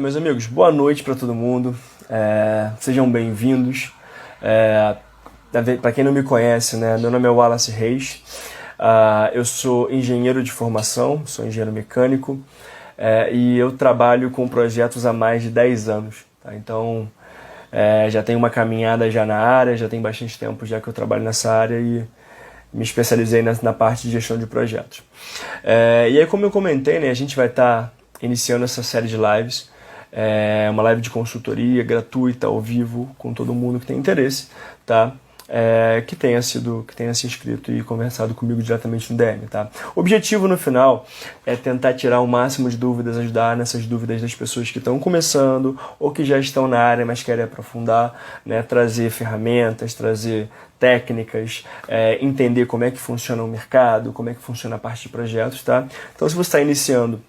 Meus amigos, boa noite para todo mundo. Sejam bem-vindos. Para quem não me conhece, né, meu nome é Wallace Reis. Eu sou engenheiro de formação, sou engenheiro mecânico e eu trabalho com projetos há mais de 10 anos. Tá? Então, já tenho uma caminhada já na área, já tem bastante tempo já que eu trabalho nessa área e me especializei na parte de gestão de projetos. E aí, como eu comentei, né, a gente vai estar iniciando essa série de lives. Uma live de consultoria gratuita, ao vivo, com todo mundo que tem interesse, tá? Que tenha se inscrito e conversado comigo diretamente no DM, tá? O objetivo no final é tentar tirar o máximo de dúvidas, ajudar nessas dúvidas das pessoas que estão começando ou que já estão na área, mas querem aprofundar, né? Trazer ferramentas, trazer técnicas, entender como é que funciona o mercado, como é que funciona a parte de projetos, tá? Então, se você está iniciando,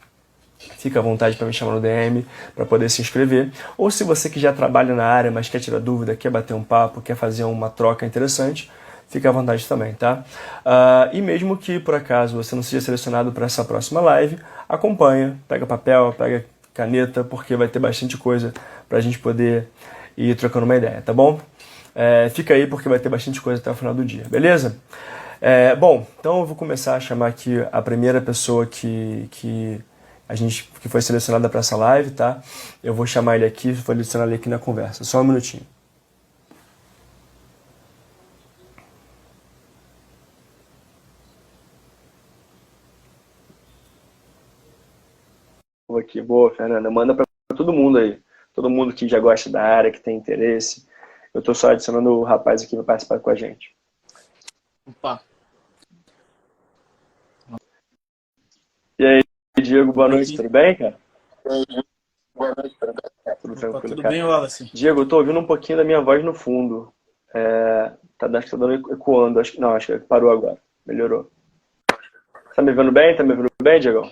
fica à vontade para me chamar no DM, para poder se inscrever. Ou se você que já trabalha na área, mas quer tirar dúvida, quer bater um papo, quer fazer uma troca interessante, fica à vontade também, tá? E mesmo que, por acaso, você não seja selecionado para essa próxima live, acompanha, pega papel, pega caneta, porque vai ter bastante coisa para a gente poder ir trocando uma ideia, tá bom? Fica aí porque vai ter bastante coisa até o final do dia, beleza? Bom, então eu vou começar a chamar aqui a primeira pessoa que foi selecionada para essa live, tá? Eu vou chamar ele aqui, vou adicionar ele aqui na conversa. Só um minutinho. Aqui, boa, Fernanda. Manda para todo mundo aí. Todo mundo que já gosta da área, que tem interesse. Eu tô só adicionando o rapaz aqui que vai participar com a gente. Opa. E aí, Diego, boa noite, tudo bem, cara? Boa noite, Tudo Opa, tranquilo, tudo cara. bem, Wallace? Diego, eu tô ouvindo um pouquinho da minha voz no fundo. Acho que tá dando ecoando. Acho que parou agora. Melhorou. Tá me vendo bem? Tá me vendo bem, Diego?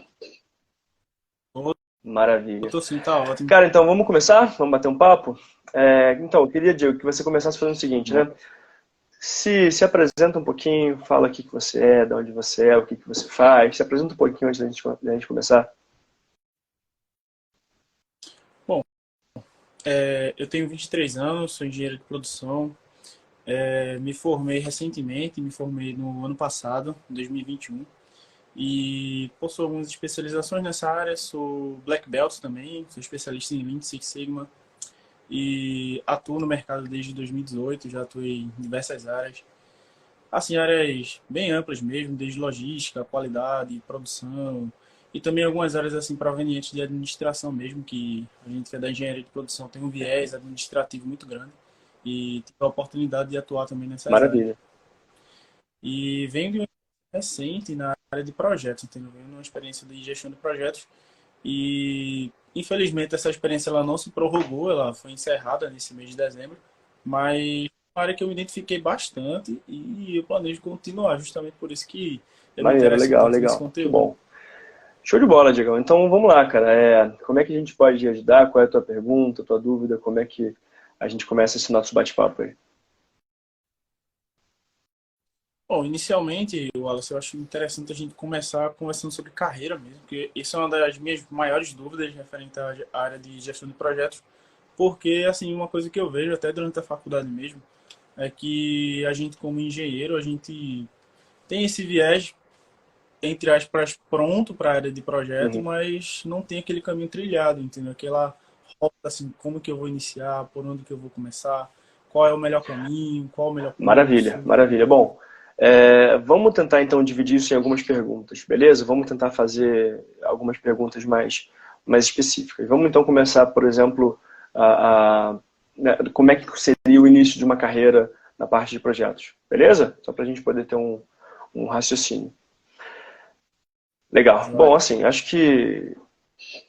Eu Maravilha. tô sim, tá ótimo. Cara, então vamos começar? Vamos bater um papo? Então, eu queria, Diego, que você começasse fazendo o seguinte, né? Se apresenta um pouquinho, fala o que você é, de onde você é, o que você faz. Se apresenta um pouquinho antes da gente começar. Bom, eu tenho 23 anos, sou engenheiro de produção. Me formei recentemente, me formei no ano passado, em 2021. E possuo algumas especializações nessa área. Sou Black Belt também, sou especialista em Lean Six Sigma. E atuo no mercado desde 2018, já atuei em diversas áreas. Assim, áreas bem amplas mesmo, desde logística, qualidade, produção, e também algumas áreas assim provenientes de administração mesmo, que a gente que é da engenharia de produção tem um viés administrativo muito grande e tive a oportunidade de atuar também nessas áreas. Maravilha. E venho de uma experiência recente na área de projetos, entendeu? Venho de uma experiência de gestão de projetos e infelizmente essa experiência ela não se prorrogou, ela foi encerrada nesse mês de dezembro, mas uma área que eu me identifiquei bastante e eu planejo continuar, justamente por isso que eu me Maneiro, interesso legal, tanto nesse legal. Que conteúdo. bom. Show de bola, Diego. Então vamos lá, cara. Como é que a gente pode ajudar? Qual é a tua pergunta, a tua dúvida? Como é que a gente começa esse nosso bate-papo aí? Bom, inicialmente, Wallace, eu acho interessante a gente começar conversando sobre carreira mesmo, porque isso é uma das minhas maiores dúvidas referente à área de gestão de projetos, porque, assim, uma coisa que eu vejo até durante a faculdade mesmo, é que a gente como engenheiro, a gente tem esse viés entre aspas, pronto para a área de projeto, Uhum. mas não tem aquele caminho trilhado, entendeu? Aquela rota, assim, como que eu vou iniciar, por onde que eu vou começar, qual é o melhor caminho, qual é o melhor Maravilha, curso. maravilha. Bom, vamos tentar então dividir isso em algumas perguntas, beleza? Vamos tentar fazer algumas perguntas mais específicas. Vamos então começar, por exemplo, né, como é que seria o início de uma carreira na parte de projetos, beleza? Só para a gente poder ter um raciocínio. Legal. Bom, Joia. assim, acho que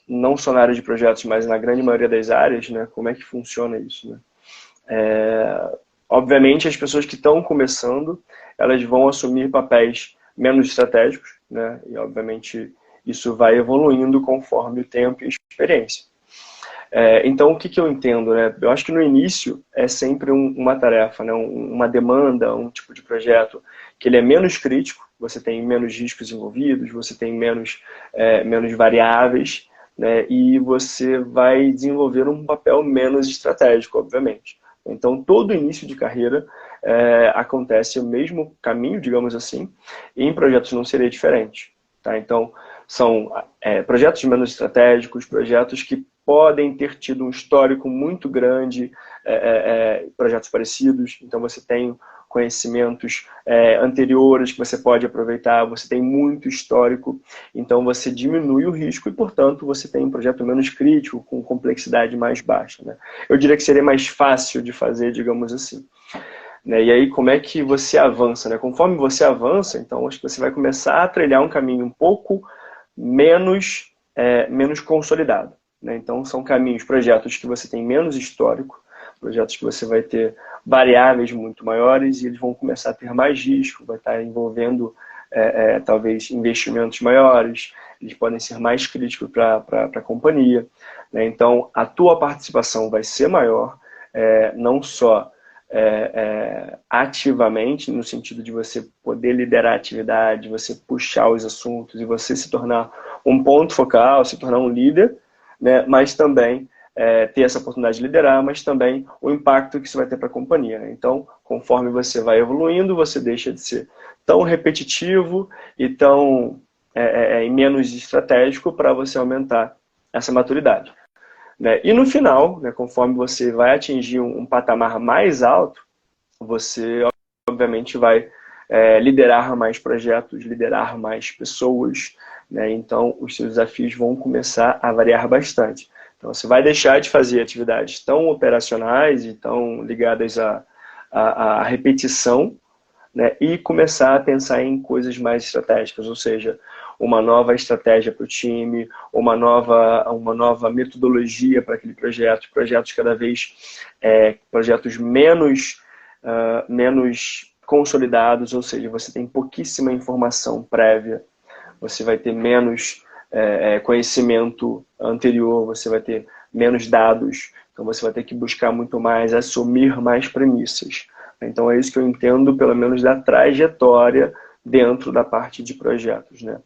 não só na área de projetos, mas na grande maioria das áreas, né? Como é que funciona isso, né? Obviamente, as pessoas que estão começando, elas vão assumir papéis menos estratégicos, né? E, obviamente, isso vai evoluindo conforme o tempo e a experiência. Então, o que eu entendo, né? Eu acho que no início é sempre uma tarefa, né? Uma demanda, um tipo de projeto que ele é menos crítico, você tem menos riscos envolvidos, você tem menos variáveis, né, e você vai desenvolver um papel menos estratégico, obviamente. Então, todo início de carreira acontece o mesmo caminho, digamos assim, e em projetos não seria diferente. Tá? Então, são projetos menos estratégicos, projetos que podem ter tido um histórico muito grande, projetos parecidos. Então, você tem conhecimentos anteriores que você pode aproveitar, você tem muito histórico, então você diminui o risco e, portanto, você tem um projeto menos crítico, com complexidade mais baixa, né? Eu diria que seria mais fácil de fazer, digamos assim. Né? E aí, como é que você avança? Né? Conforme você avança, então, acho que você vai começar a trilhar um caminho um pouco menos consolidado. Né? Então, são caminhos, projetos que você tem menos histórico, projetos que você vai ter variáveis muito maiores e eles vão começar a ter mais risco, vai estar envolvendo talvez investimentos maiores, eles podem ser mais críticos para a companhia. Né? Então, a tua participação vai ser maior, não só ativamente, no sentido de você poder liderar a atividade, você puxar os assuntos e você se tornar um ponto focal, se tornar um líder, né? Mas também ter essa oportunidade de liderar, mas também o impacto que isso vai ter para a companhia. Né? Então, conforme você vai evoluindo, você deixa de ser tão repetitivo e tão menos estratégico para você aumentar essa maturidade. Né? E no final, né, conforme você vai atingir um patamar mais alto, você obviamente vai liderar mais projetos, liderar mais pessoas, né? Então os seus desafios vão começar a variar bastante. Então você vai deixar de fazer atividades tão operacionais e tão ligadas à repetição, né? E começar a pensar em coisas mais estratégicas, ou seja, uma nova estratégia para o time, uma nova metodologia para aquele projeto, projetos cada vez, projetos menos consolidados, ou seja, você tem pouquíssima informação prévia, você vai ter menos conhecimento anterior, você vai ter menos dados, então você vai ter que buscar muito mais, assumir mais premissas. Então é isso que eu entendo, pelo menos, da trajetória dentro da parte de projetos, né?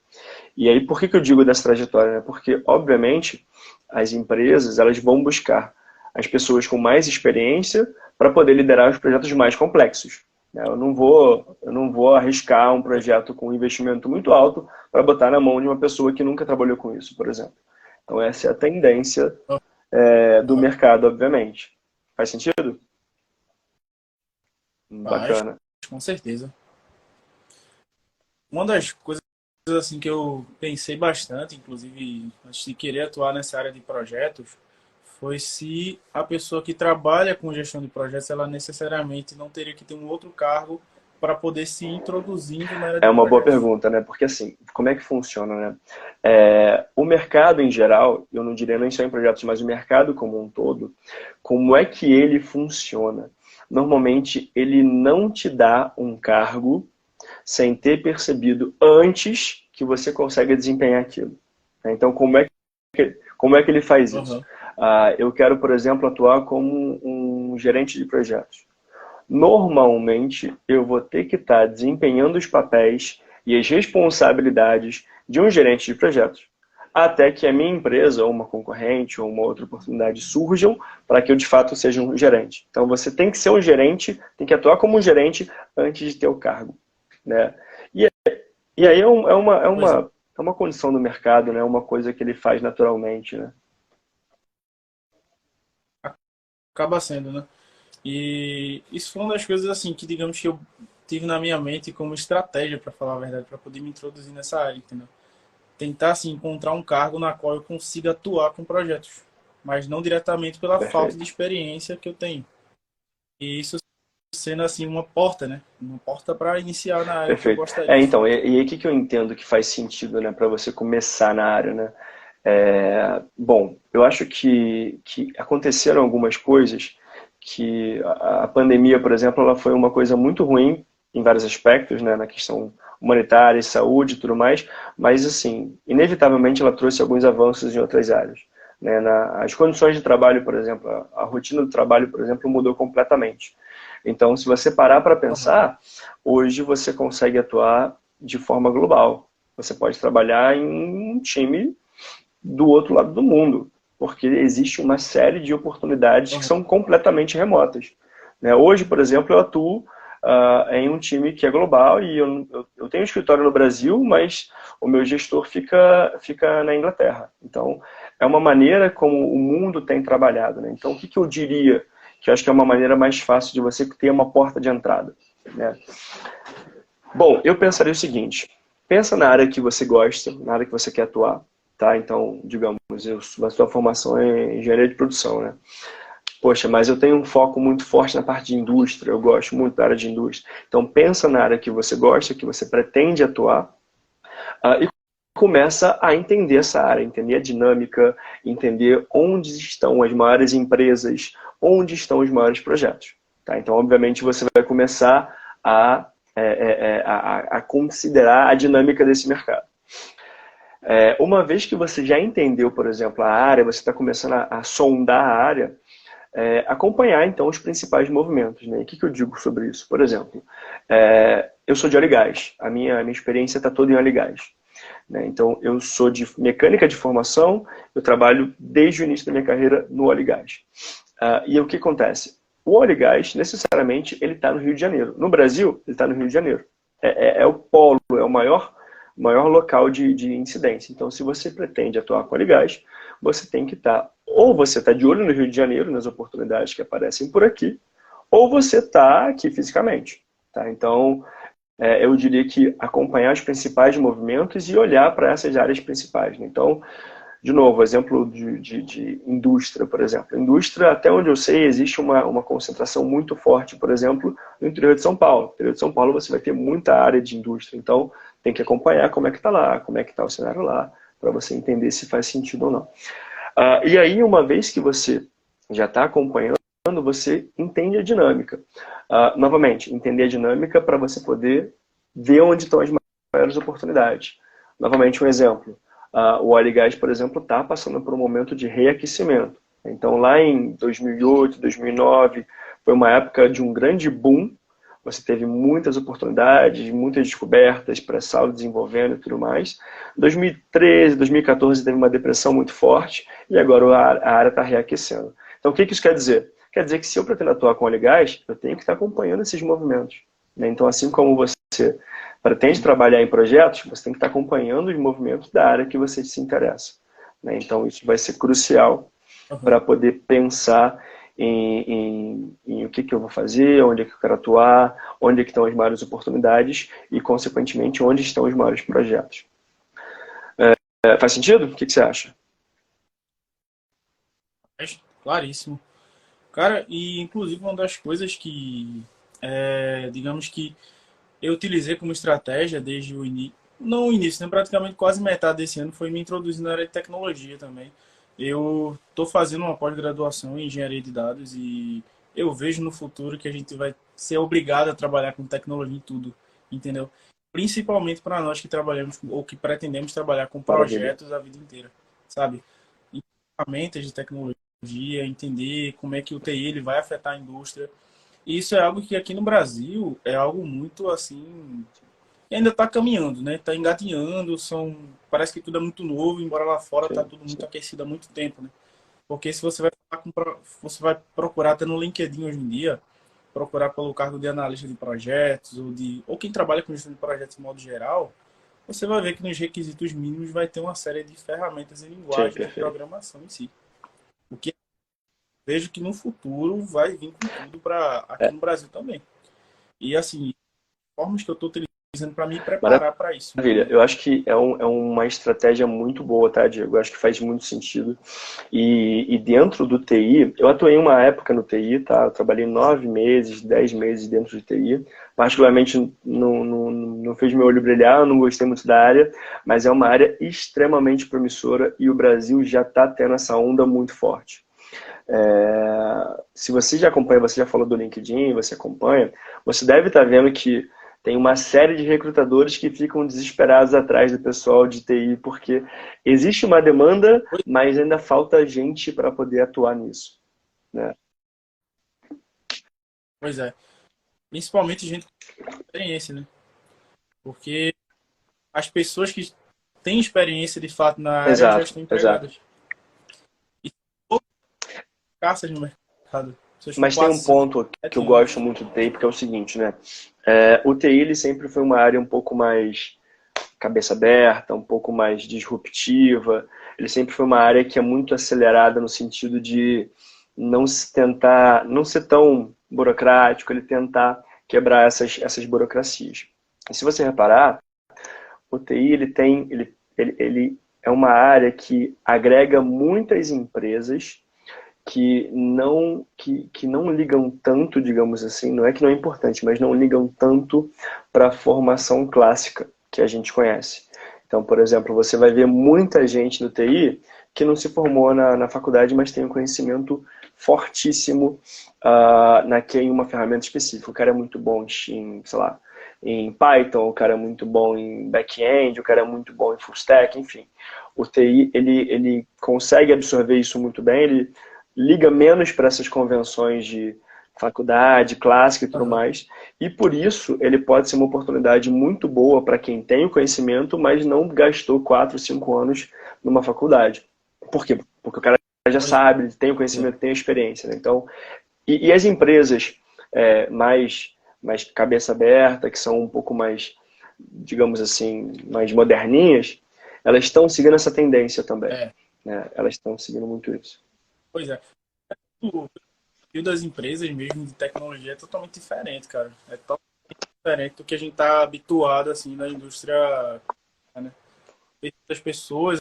E aí, por que eu digo dessa trajetória? Né? Porque, obviamente, as empresas elas vão buscar as pessoas com mais experiência para poder liderar os projetos mais complexos. Né? Eu não vou arriscar um projeto com um investimento muito alto para botar na mão de uma pessoa que nunca trabalhou com isso, por exemplo. Então, essa é a tendência do mercado, obviamente. Faz sentido? Faz, Bacana. com certeza. Uma das coisas assim que eu pensei bastante, inclusive antes de querer atuar nessa área de projetos, foi se a pessoa que trabalha com gestão de projetos, ela necessariamente não teria que ter um outro cargo para poder se introduzindo na área É de uma boa projetos. pergunta, né? Porque assim, como é que funciona, né? O mercado em geral, eu não diria nem só em projetos, mas o mercado como um todo, como é que ele funciona? Normalmente, ele não te dá um cargo sem ter percebido antes que você consegue desempenhar aquilo. Então, como é que ele faz isso? Uhum. Eu quero, por exemplo, atuar como um gerente de projetos. Normalmente, eu vou ter que estar desempenhando os papéis e as responsabilidades de um gerente de projetos, até que a minha empresa, ou uma concorrente, ou uma outra oportunidade surjam para que eu, de fato, seja um gerente. Então, você tem que ser um gerente, tem que atuar como um gerente antes de ter o cargo. Né? E aí Pois é, é uma condição do mercado, né? Uma coisa que ele faz naturalmente. Né? acaba sendo, né? E isso foi uma das coisas assim que, digamos que eu tive na minha mente como estratégia, para falar a verdade, para poder me introduzir nessa área, entendeu? Tentar assim encontrar um cargo na qual eu consiga atuar com projetos, mas não diretamente pela falta de Perfeito. experiência que eu tenho. E isso sendo assim uma porta, né? Uma porta para iniciar na área que eu Perfeito. gostaria. Então, e aí o que que eu entendo que faz sentido, né, para você começar na área, né? Bom, eu acho que aconteceram algumas coisas que a pandemia, por exemplo, ela foi uma coisa muito ruim em vários aspectos, né, na questão humanitária, saúde e tudo mais, mas, assim, inevitavelmente ela trouxe alguns avanços em outras áreas. Né, as condições de trabalho, por exemplo, a rotina do trabalho, por exemplo, mudou completamente. Então, se você parar para Uhum. pensar, hoje você consegue atuar de forma global. Você pode trabalhar em um time do outro lado do mundo, porque existe uma série de oportunidades que são completamente remotas. Né? Hoje, por exemplo, eu atuo em um time que é global e eu tenho um escritório no Brasil, mas o meu gestor fica na Inglaterra. Então, é uma maneira como o mundo tem trabalhado. Né? Então, o que eu diria que eu acho que é uma maneira mais fácil de você ter uma porta de entrada? Né? Bom, eu pensaria o seguinte, pensa na área que você gosta, na área que você quer atuar, tá? Então, digamos, a sua formação é engenharia de produção, né? Poxa, mas eu tenho um foco muito forte na parte de indústria, eu gosto muito da área de indústria. Então, pensa na área que você gosta, que você pretende atuar, e começa a entender essa área, entender a dinâmica, entender onde estão as maiores empresas, onde estão os maiores projetos. Tá? Então, obviamente, você vai começar a considerar a dinâmica desse mercado. Uma vez que você já entendeu, por exemplo, a área, você está começando a sondar a área, acompanhar então os principais movimentos. Né? E o que eu digo sobre isso? Por exemplo, eu sou de óleo e gás, a minha experiência está toda em óleo e gás. Né? Então, eu sou de mecânica de formação, eu trabalho desde o início da minha carreira no óleo e gás. E o que acontece? O óleo e gás, necessariamente, ele está no Rio de Janeiro. No Brasil, ele está no Rio de Janeiro. É o polo, é o maior local de incidência. Então, se você pretende atuar com óleo e gás, você tem que estar, ou você está de olho no Rio de Janeiro, nas oportunidades que aparecem por aqui, ou você está aqui fisicamente. Tá? Então, eu diria que acompanhar os principais movimentos e olhar para essas áreas principais. Né? Então, de novo, exemplo de indústria, por exemplo. Indústria, até onde eu sei, existe uma concentração muito forte, por exemplo, no interior de São Paulo. No interior de São Paulo você vai ter muita área de indústria, então tem que acompanhar como é que está lá, como é que está o cenário lá, para você entender se faz sentido ou não. E aí, uma vez que você já está acompanhando, você entende a dinâmica. Novamente, entender a dinâmica para você poder ver onde estão as maiores oportunidades. Novamente, um exemplo. O óleo e gás, por exemplo, está passando por um momento de reaquecimento. Então, lá em 2008, 2009, foi uma época de um grande boom. Você teve muitas oportunidades, muitas descobertas, pré-sal desenvolvendo e tudo mais. 2013, 2014 teve uma depressão muito forte e agora a área está reaquecendo. Então, o que isso quer dizer? Quer dizer que se eu pretendo atuar com óleo e gás, eu tenho que estar acompanhando esses movimentos. Né? Então, assim como você pretende trabalhar em projetos, você tem que estar acompanhando os movimentos da área que você se interessa. Né? Então, isso vai ser crucial para poder pensar em o que eu vou fazer, onde é que eu quero atuar, onde é que estão as maiores oportunidades e, consequentemente, onde estão os maiores projetos. Faz sentido? O que você acha? Claríssimo. Cara, e inclusive uma das coisas que, digamos que eu utilizei como estratégia desde o início, não o início, né, praticamente quase metade desse ano, foi me introduzir na área de tecnologia também. Eu estou fazendo uma pós-graduação em engenharia de dados e eu vejo no futuro que a gente vai ser obrigado a trabalhar com tecnologia em tudo, entendeu? Principalmente para nós que trabalhamos ou que pretendemos trabalhar com Maravilha. projetos a vida inteira, sabe? Ferramentas de tecnologia, entender como é que o TI ele vai afetar a indústria. E isso é algo que aqui no Brasil é algo muito assim, ainda está caminhando, né? Está engatinhando, parece que tudo é muito novo, embora lá fora está Sim, tudo muito sim. aquecido há muito tempo, né? Porque se você vai você vai procurar até no LinkedIn hoje em dia, procurar pelo cargo de analista de projetos ou quem trabalha com gestão de projetos de modo geral, você vai ver que nos requisitos mínimos vai ter uma série de ferramentas e Sim, linguagens de perfeito. programação em si. O que eu vejo que no futuro vai vir com tudo para aqui no Brasil também. E assim, formas que eu estou utilizando para me preparar para isso, Maravilha. entendeu? Eu acho que é uma estratégia muito boa, tá, Diego? Eu acho que faz muito sentido. E dentro do TI, eu atuei uma época no TI, tá? Eu trabalhei 9 meses, 10 meses dentro de TI. Particularmente não fez meu olho brilhar, eu não gostei muito da área, mas é uma área extremamente promissora e o Brasil já está tendo essa onda muito forte. Se você já acompanha, você já falou do LinkedIn, você acompanha, você deve estar vendo que tem uma série de recrutadores que ficam desesperados atrás do pessoal de TI, porque existe uma demanda, mas ainda falta gente para poder atuar nisso. Né? Pois é. Principalmente gente com experiência, né? Porque as pessoas que têm experiência de fato na área já Exato, estão exato. empregadas. E poucas caças no mercado. Se for Mas tem um 4, 5, ponto que 7 eu gosto anos. muito do TI, porque é o seguinte, né? O TI ele sempre foi uma área um pouco mais cabeça aberta, um pouco mais disruptiva. Ele sempre foi uma área que é muito acelerada no sentido de não ser tão burocrático, ele tentar quebrar essas burocracias. E se você reparar, o TI ele é uma área que agrega muitas empresas que não ligam tanto, digamos assim, não é que não é importante, mas não ligam tanto para a formação clássica que a gente conhece. Então, por exemplo, você vai ver muita gente no TI que não se formou na faculdade, mas tem um conhecimento fortíssimo em uma ferramenta específica. O cara é muito bom sei lá, em Python, o cara é muito bom em back-end, o cara é muito bom em full stack, enfim. O TI, ele consegue absorver isso muito bem, ele liga menos para essas convenções de faculdade, clássica e tudo Aham. mais. E por isso ele pode ser uma oportunidade muito boa para quem tem o conhecimento, mas não gastou 4, 5 anos numa faculdade. Por quê? Porque o cara já Pois sabe, tem o é. conhecimento, tem a experiência. Né? Então, e as empresas mais cabeça aberta, que são um pouco mais, digamos assim, mais moderninhas, elas estão seguindo essa tendência também. É, Né? Elas estão seguindo muito isso. pois é. O perfil das empresas mesmo de tecnologia é totalmente diferente, cara. É totalmente diferente do que a gente está habituado assim na indústria, né? Das pessoas,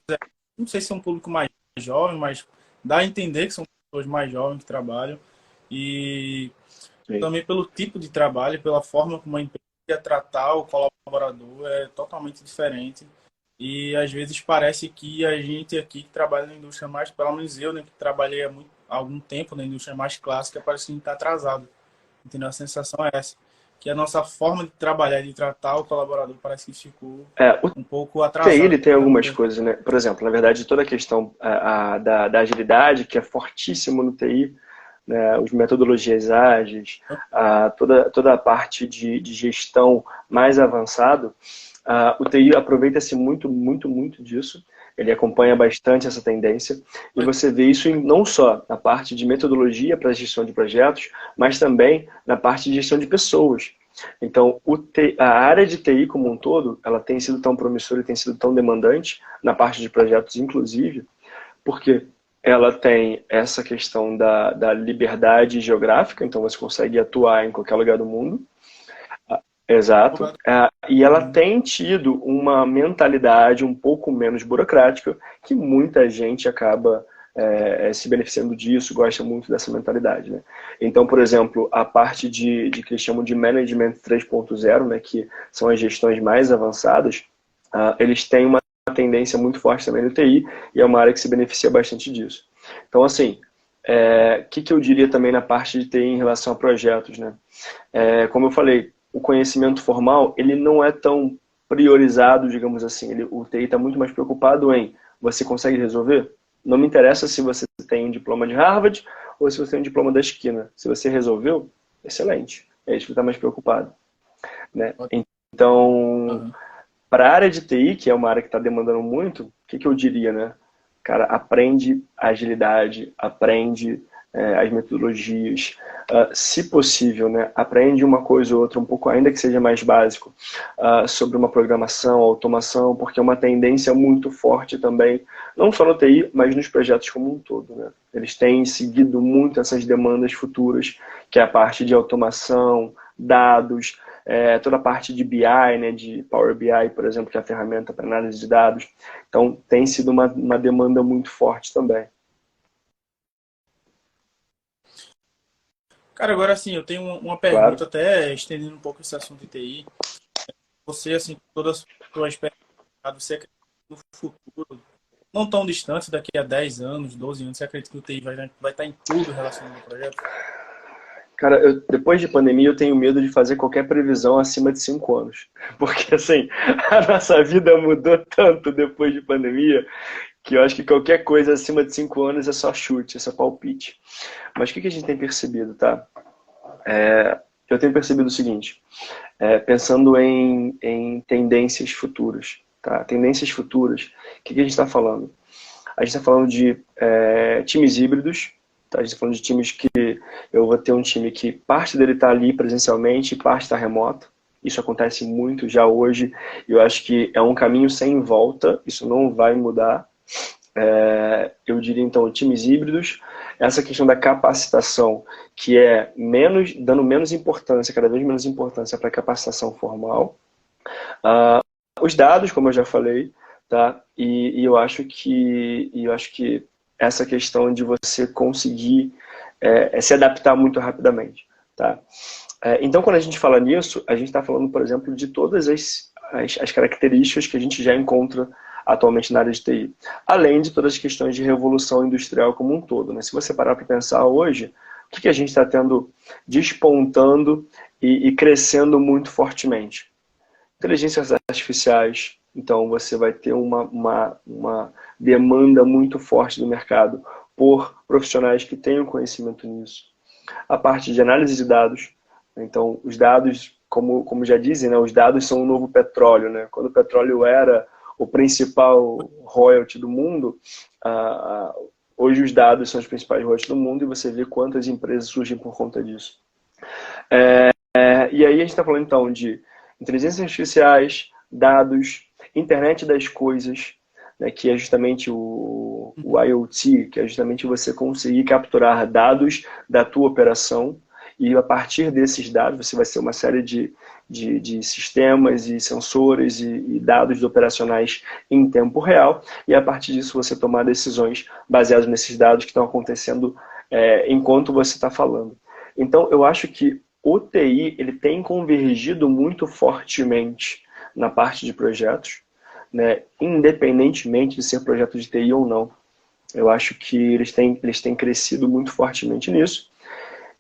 não sei se é um público mais jovem, mas dá a entender que são pessoas mais jovens que trabalham e Sim. também pelo tipo de trabalho, pela forma como a empresa ia tratar o colaborador é totalmente diferente. E às vezes parece que a gente aqui que trabalha na indústria mais, pelo menos eu, né, que trabalhei há algum tempo na indústria mais clássica, parece que a gente está atrasado. Entendeu? A sensação é essa. Que a nossa forma de trabalhar e de tratar o colaborador parece que ficou O um pouco TI atrasado ele tem no algumas tempo. coisas, né? Por exemplo, na verdade, toda a questão da agilidade, que é fortíssimo no TI, né? As metodologias ágeis, toda a parte de gestão mais avançado, o TI aproveita-se muito, muito, muito disso. Ele acompanha bastante essa tendência e você vê isso não só na parte de metodologia para a gestão de projetos, mas também na parte de gestão de pessoas. Então, a área de TI como um todo, ela tem sido tão promissora e tem sido tão demandante, na parte de projetos inclusive, porque ela tem essa questão da liberdade geográfica, então você consegue atuar em qualquer lugar do mundo. Exato. E ela Uhum. tem tido uma mentalidade um pouco menos burocrática, que muita gente acaba se beneficiando disso, gosta muito dessa mentalidade. Né? Então, por exemplo, a parte de que eles chamam de Management 3.0, né, que são as gestões mais avançadas, eles têm uma tendência muito forte também no TI, e é uma área que se beneficia bastante disso. Então, assim, o que eu diria também na parte de TI em relação a projetos, né? Como eu falei, o conhecimento formal ele não é tão priorizado, digamos assim. O TI está muito mais preocupado em você consegue resolver? Não me interessa se você tem um diploma de Harvard ou se você tem um diploma da esquina. Se você resolveu, excelente. É isso que está mais preocupado. Né? Então, Uhum. para a área de TI, que é uma área que está demandando muito, o que eu diria, né? Cara, aprende agilidade, aprende as metodologias, se possível, né? Aprende uma coisa ou outra, um pouco, ainda que seja mais básico, sobre uma programação, automação, porque é uma tendência muito forte também, não só no TI, mas nos projetos como um todo, né? Eles têm seguido muito essas demandas futuras, que é a parte de automação, dados, toda a parte de BI, né, de Power BI, por exemplo, que é a ferramenta para análise de dados. Então, tem sido uma demanda muito forte também. Cara, agora sim, eu tenho uma Claro. pergunta, até estendendo um pouco esse assunto de TI. Você, assim, toda a sua experiência, você acredita que no futuro, não tão distante, daqui a 10 anos, 12 anos, você acredita que o TI vai estar em tudo relacionado ao projeto? Cara, depois de pandemia eu tenho medo de fazer qualquer previsão acima de 5 anos. Porque assim, a nossa vida mudou tanto depois de pandemia que eu acho que qualquer coisa acima de 5 anos é só chute, é só palpite. Mas o que a gente tem percebido, tá? Eu tenho percebido o seguinte, pensando em tendências futuras. tá? Tendências futuras. O que a gente está falando? A gente está falando de times híbridos, tá? A gente está falando de times que eu vou ter um time que parte dele está ali presencialmente e parte está remoto. Isso acontece muito já hoje e eu acho que é um caminho sem volta, isso não vai mudar. Eu diria então times híbridos, essa questão da capacitação, que é dando menos importância, cada vez menos importância para a capacitação formal. Os dados, como eu já falei, tá? E eu acho que essa questão de você conseguir se adaptar muito rapidamente, tá? Então, quando a gente fala nisso, a gente está falando, por exemplo, de todas as características que a gente já encontra atualmente na área de TI, além de todas as questões de revolução industrial como um todo, né? Se você parar para pensar hoje, o que a gente está tendo despontando e crescendo muito fortemente? Inteligências artificiais, então você vai ter uma demanda muito forte do mercado por profissionais que tenham conhecimento nisso. A parte de análise de dados, então os dados, como já dizem, né, os dados são o novo petróleo, né? Quando o petróleo era o principal royalty do mundo, hoje os dados são os principais royalties do mundo e você vê quantas empresas surgem por conta disso. E aí a gente está falando então de inteligências artificiais, dados, internet das coisas, né, que é justamente o IoT, que é justamente você conseguir capturar dados da tua operação e a partir desses dados você vai ter uma série de sistemas e sensores e dados operacionais em tempo real e a partir disso você tomar decisões baseadas nesses dados que estão acontecendo enquanto você está falando. Então eu acho que o TI ele tem convergido muito fortemente na parte de projetos, né, independentemente de ser projeto de TI ou não. Eu acho que eles têm crescido muito fortemente nisso.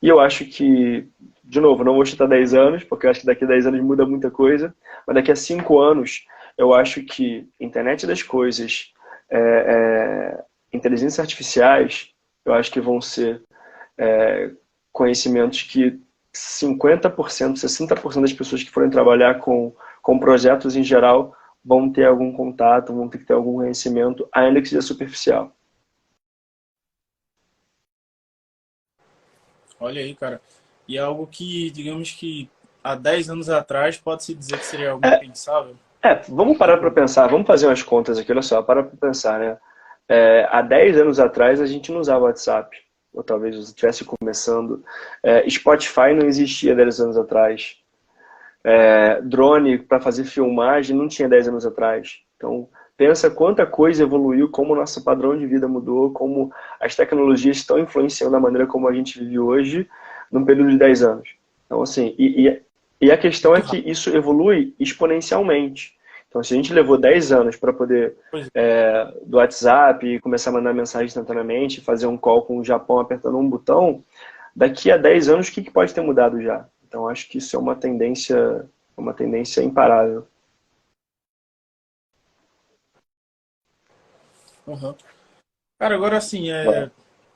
E eu acho que, de novo, não vou chutar 10 anos, porque eu acho que daqui a 10 anos muda muita coisa, mas daqui a 5 anos eu acho que internet das coisas, inteligências artificiais, eu acho que vão ser conhecimentos que 50%, 60% das pessoas que forem trabalhar com projetos em geral vão ter algum contato, vão ter que ter algum conhecimento, ainda que seja superficial. Olha aí, cara. E é algo que, digamos que há 10 anos atrás pode-se dizer que seria algo impensável. Vamos parar para pensar, vamos fazer umas contas aqui, olha só, para pensar, né? Há 10 anos atrás a gente não usava WhatsApp, ou talvez estivesse começando. Spotify não existia 10 anos atrás. Drone para fazer filmagem não tinha 10 anos atrás. Então, pensa quanta coisa evoluiu, como o nosso padrão de vida mudou, como as tecnologias estão influenciando a maneira como a gente vive hoje, num período de 10 anos. Então, assim, e a questão é que isso evolui exponencialmente. Então, se a gente levou 10 anos para poder, do WhatsApp, começar a mandar mensagem instantaneamente, fazer um call com o Japão apertando um botão, daqui a 10 anos, o que pode ter mudado já? Então, acho que isso é uma tendência imparável. Uhum. Cara, agora assim,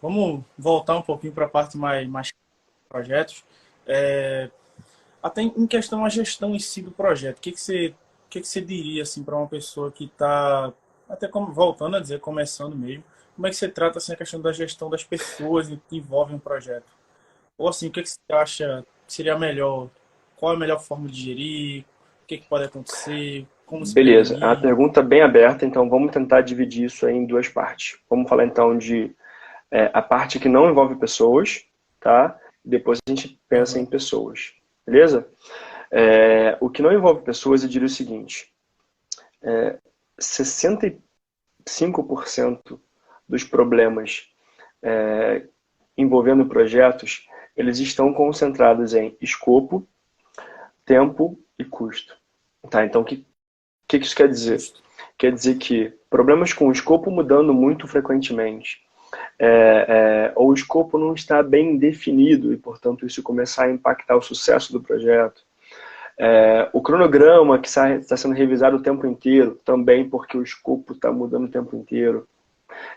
vamos voltar um pouquinho para a parte mais projetos. Até em questão a gestão em si do projeto, o que que você diria assim para uma pessoa que está, até como voltando a dizer, começando mesmo, como é que você trata assim a questão da gestão das pessoas que envolvem um projeto? Ou assim, o que que você acha que seria melhor? Qual é a melhor forma de gerir? O que que pode acontecer? Como se Beleza, é uma prevenir? pergunta bem aberta, então vamos tentar dividir isso aí em duas partes. Vamos falar então de a parte que não envolve pessoas, tá? Depois a gente pensa em Aham. pessoas, beleza? O que não envolve pessoas, eu diria o seguinte: 65% dos problemas envolvendo projetos, eles estão concentrados em escopo, tempo e custo. Tá? Então, o que isso quer dizer? Justo. Quer dizer que problemas com o escopo mudando muito frequentemente, ou o escopo não está bem definido e, portanto, isso começar a impactar o sucesso do projeto. O cronograma que está sendo revisado o tempo inteiro, também porque o escopo está mudando o tempo inteiro.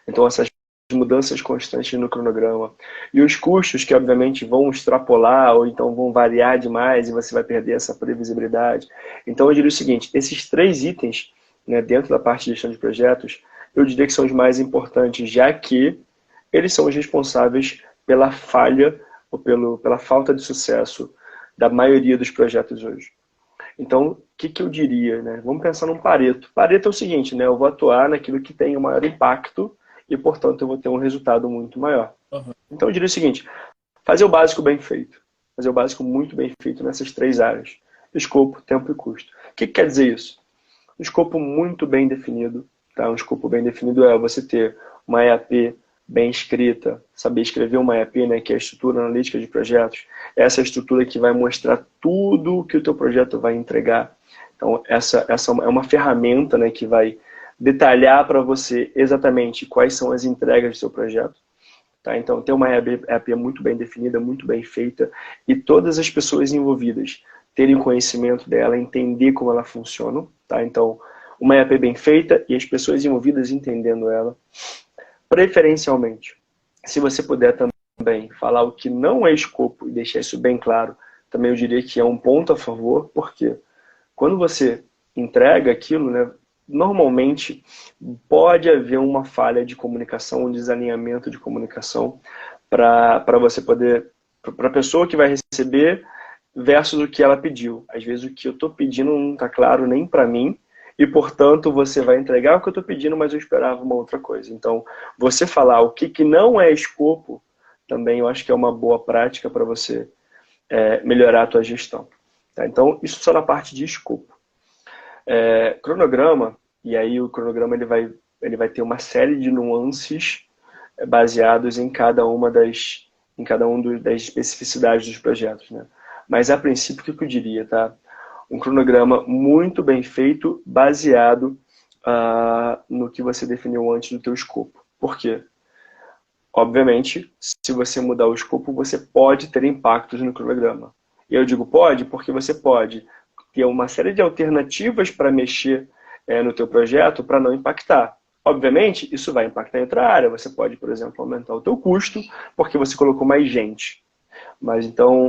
Então, essas mudanças constantes no cronograma. E os custos que, obviamente, vão extrapolar ou então vão variar demais e você vai perder essa previsibilidade. Então, eu diria o seguinte, esses três itens, né, dentro da parte de gestão de projetos, eu diria que são os mais importantes, já que eles são os responsáveis pela falha ou pela falta de sucesso da maioria dos projetos hoje. Então, o que eu diria, né? Vamos pensar num Pareto. Pareto é o seguinte, né? Eu vou atuar naquilo que tem o maior impacto e, portanto, eu vou ter um resultado muito maior. Uhum. Então, eu diria o seguinte, fazer o básico bem feito. Fazer o básico muito bem feito nessas três áreas. Escopo, tempo e custo. O que quer dizer isso? Um escopo muito bem definido. Tá? Um escopo bem definido é você ter uma EAP bem escrita, saber escrever uma EAP, né, que é a estrutura analítica de projetos. Essa é a estrutura que vai mostrar tudo o que o teu projeto vai entregar. Então, essa é uma ferramenta, né, que vai detalhar para você exatamente quais são as entregas do seu projeto. Tá? Então, ter uma EAP muito bem definida, muito bem feita, e todas as pessoas envolvidas terem conhecimento dela, entender como ela funciona. Tá? Então, uma EAP bem feita e as pessoas envolvidas entendendo ela. Preferencialmente, se você puder também falar o que não é escopo e deixar isso bem claro, também eu diria que é um ponto a favor, porque quando você entrega aquilo, né, normalmente pode haver uma falha de comunicação, um desalinhamento de comunicação para você poder, para a pessoa que vai receber versus o que ela pediu. Às vezes o que eu estou pedindo não está claro nem para mim, e, portanto, você vai entregar o que eu estou pedindo, mas eu esperava uma outra coisa. Então, você falar o que não é escopo, também eu acho que é uma boa prática para você melhorar a tua gestão. Tá? Então, isso só na parte de escopo. Cronograma, e aí o cronograma ele vai ter uma série de nuances baseados em cada uma das especificidades dos projetos. Né? Mas, a princípio, o que eu diria, tá? Um cronograma muito bem feito, baseado no que você definiu antes do teu escopo. Por quê? Obviamente, se você mudar o escopo, você pode ter impactos no cronograma. E eu digo pode porque você pode ter uma série de alternativas para mexer no teu projeto para não impactar. Obviamente, isso vai impactar em outra área. Você pode, por exemplo, aumentar o teu custo porque você colocou mais gente. Mas então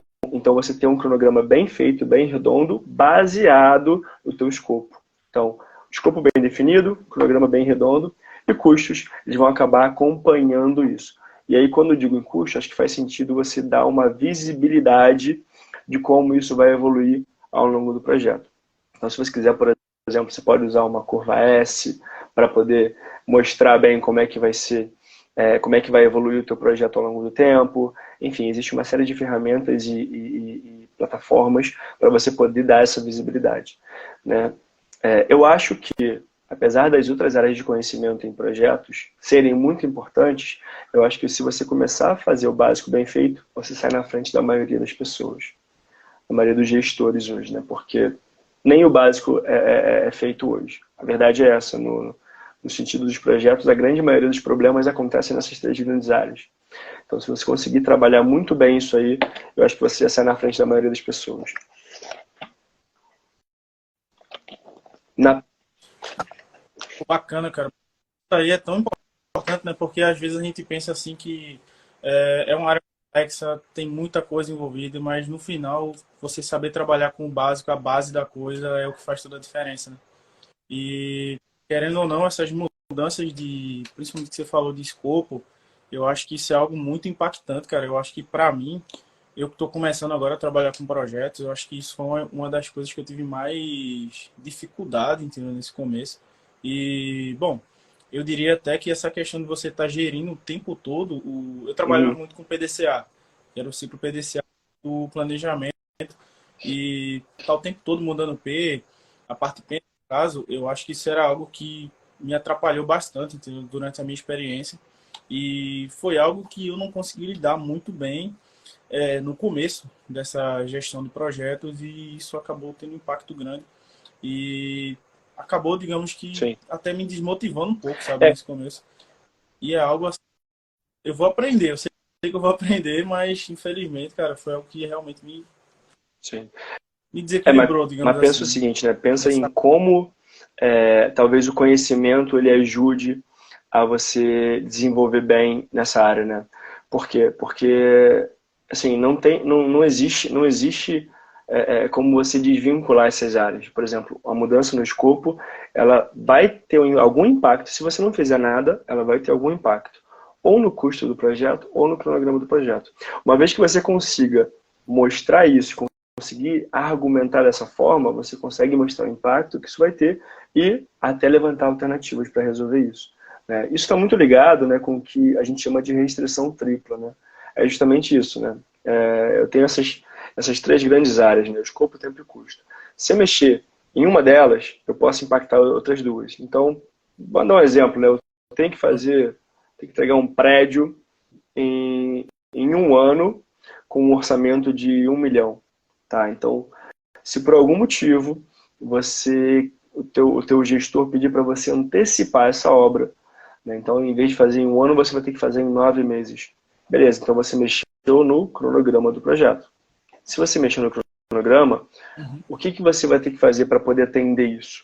você tem um cronograma bem feito, bem redondo, baseado no teu escopo. Então, escopo bem definido, cronograma bem redondo, e custos, eles vão acabar acompanhando isso. E aí, quando eu digo em custo, acho que faz sentido você dar uma visibilidade de como isso vai evoluir ao longo do projeto. Então, se você quiser, por exemplo, você pode usar uma curva S para poder mostrar bem como é que vai ser, como é que vai evoluir o teu projeto ao longo do tempo. Enfim, existe uma série de ferramentas e plataformas para você poder dar essa visibilidade. Né? Eu acho que, apesar das outras áreas de conhecimento em projetos serem muito importantes, eu acho que se você começar a fazer o básico bem feito, você sai na frente da maioria das pessoas, da maioria dos gestores hoje, né? Porque nem o básico é feito hoje. A verdade é essa, no sentido dos projetos, a grande maioria dos problemas acontecem nessas três grandes áreas. Então, se você conseguir trabalhar muito bem isso aí, eu acho que você sai na frente da maioria das pessoas. Bacana, cara. Isso aí é tão importante, né? Porque às vezes a gente pensa assim que é uma área complexa, tem muita coisa envolvida, mas no final, você saber trabalhar com o básico, a base da coisa, é o que faz toda a diferença, né? E, querendo ou não, essas mudanças principalmente que você falou de escopo, eu acho que isso é algo muito impactante, cara. Eu acho que, para mim, eu que estou começando agora a trabalhar com projetos, eu acho que isso foi uma das coisas que eu tive mais dificuldade, entendeu, nesse começo. E, bom, eu diria até que essa questão de você estar gerindo o tempo todo, eu trabalho muito com PDCA, que era o ciclo PDCA do planejamento, e tá o tempo todo mudando P, a parte P, no caso, eu acho que isso era algo que me atrapalhou bastante, entendeu, durante a minha experiência, e foi algo que eu não consegui lidar muito bem no começo dessa gestão de projetos, e isso acabou tendo um impacto grande e acabou, digamos que, Sim. até me desmotivando um pouco, sabe, nesse começo. E é algo assim, eu vou aprender, eu sei que eu vou aprender, mas infelizmente, cara, foi algo que realmente Sim. me Mas, desequilibrou, digamos pensa o assim. seguinte, né? Pensa em como talvez o conhecimento ele ajude a você desenvolver bem nessa área, né? Por quê? Porque assim, não existe como você desvincular essas áreas. Por exemplo, a mudança no escopo, ela vai ter algum impacto. Se você não fizer nada, ela vai ter algum impacto. Ou no custo do projeto, ou no cronograma do projeto. Uma vez que você consiga mostrar isso, conseguir argumentar dessa forma, você consegue mostrar o impacto que isso vai ter e até levantar alternativas para resolver isso. Né? Isso está muito ligado, né, com o que a gente chama de restrição tripla. Né? É justamente isso. Né? Eu tenho essas três grandes áreas, né? O escopo, tempo e custo. Se eu mexer em uma delas, eu posso impactar outras duas. Então, vou dar um exemplo. Né? Eu tenho que entregar um prédio em um ano com um orçamento de 1 milhão. Tá? Então, se por algum motivo o teu gestor pedir para você antecipar essa obra, né? Então, em vez de fazer em um ano, você vai ter que fazer em 9 meses. Beleza, então você mexeu no cronograma do projeto. Se você mexer no cronograma, o que você vai ter que fazer para poder atender isso?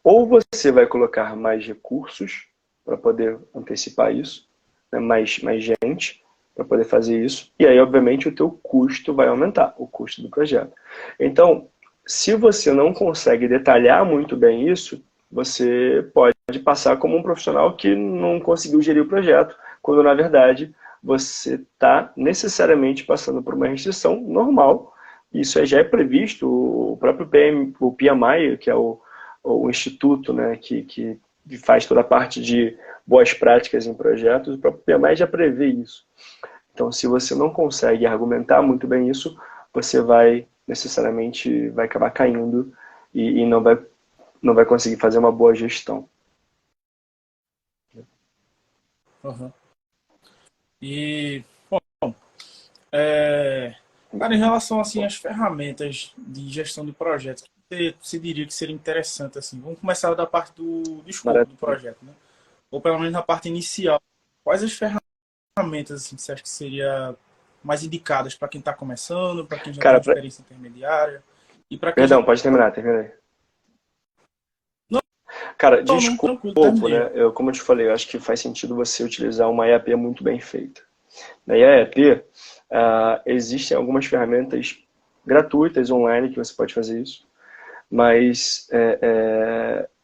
Ou você vai colocar mais recursos para poder antecipar isso, né? mais gente para poder fazer isso, e aí, obviamente, o teu custo vai aumentar, o custo do projeto. Então, se você não consegue detalhar muito bem isso, você pode passar como um profissional que não conseguiu gerir o projeto, quando, na verdade, você está necessariamente passando por uma restrição normal. Isso já é previsto, o próprio o PMI, que é o instituto, né, que faz toda a parte de boas práticas em projetos, o próprio PMI já prevê isso. Então, se você não consegue argumentar muito bem isso, você necessariamente vai acabar caindo e não vai conseguir fazer uma boa gestão. Uhum. E, bom, cara, em relação assim, às ferramentas de gestão de projetos, você diria que seria interessante, assim, vamos começar da parte do escopo do projeto, né? Ou pelo menos na parte inicial. Quais as ferramentas assim, que você acha que seria mais indicadas para quem está começando, para quem já tem experiência intermediária e para quem Perdão, pode terminar, terminei. Cara, de escopo, né? Como eu te falei, eu acho que faz sentido você utilizar uma EAP muito bem feita. Na EAP, existem algumas ferramentas gratuitas online que você pode fazer isso, mas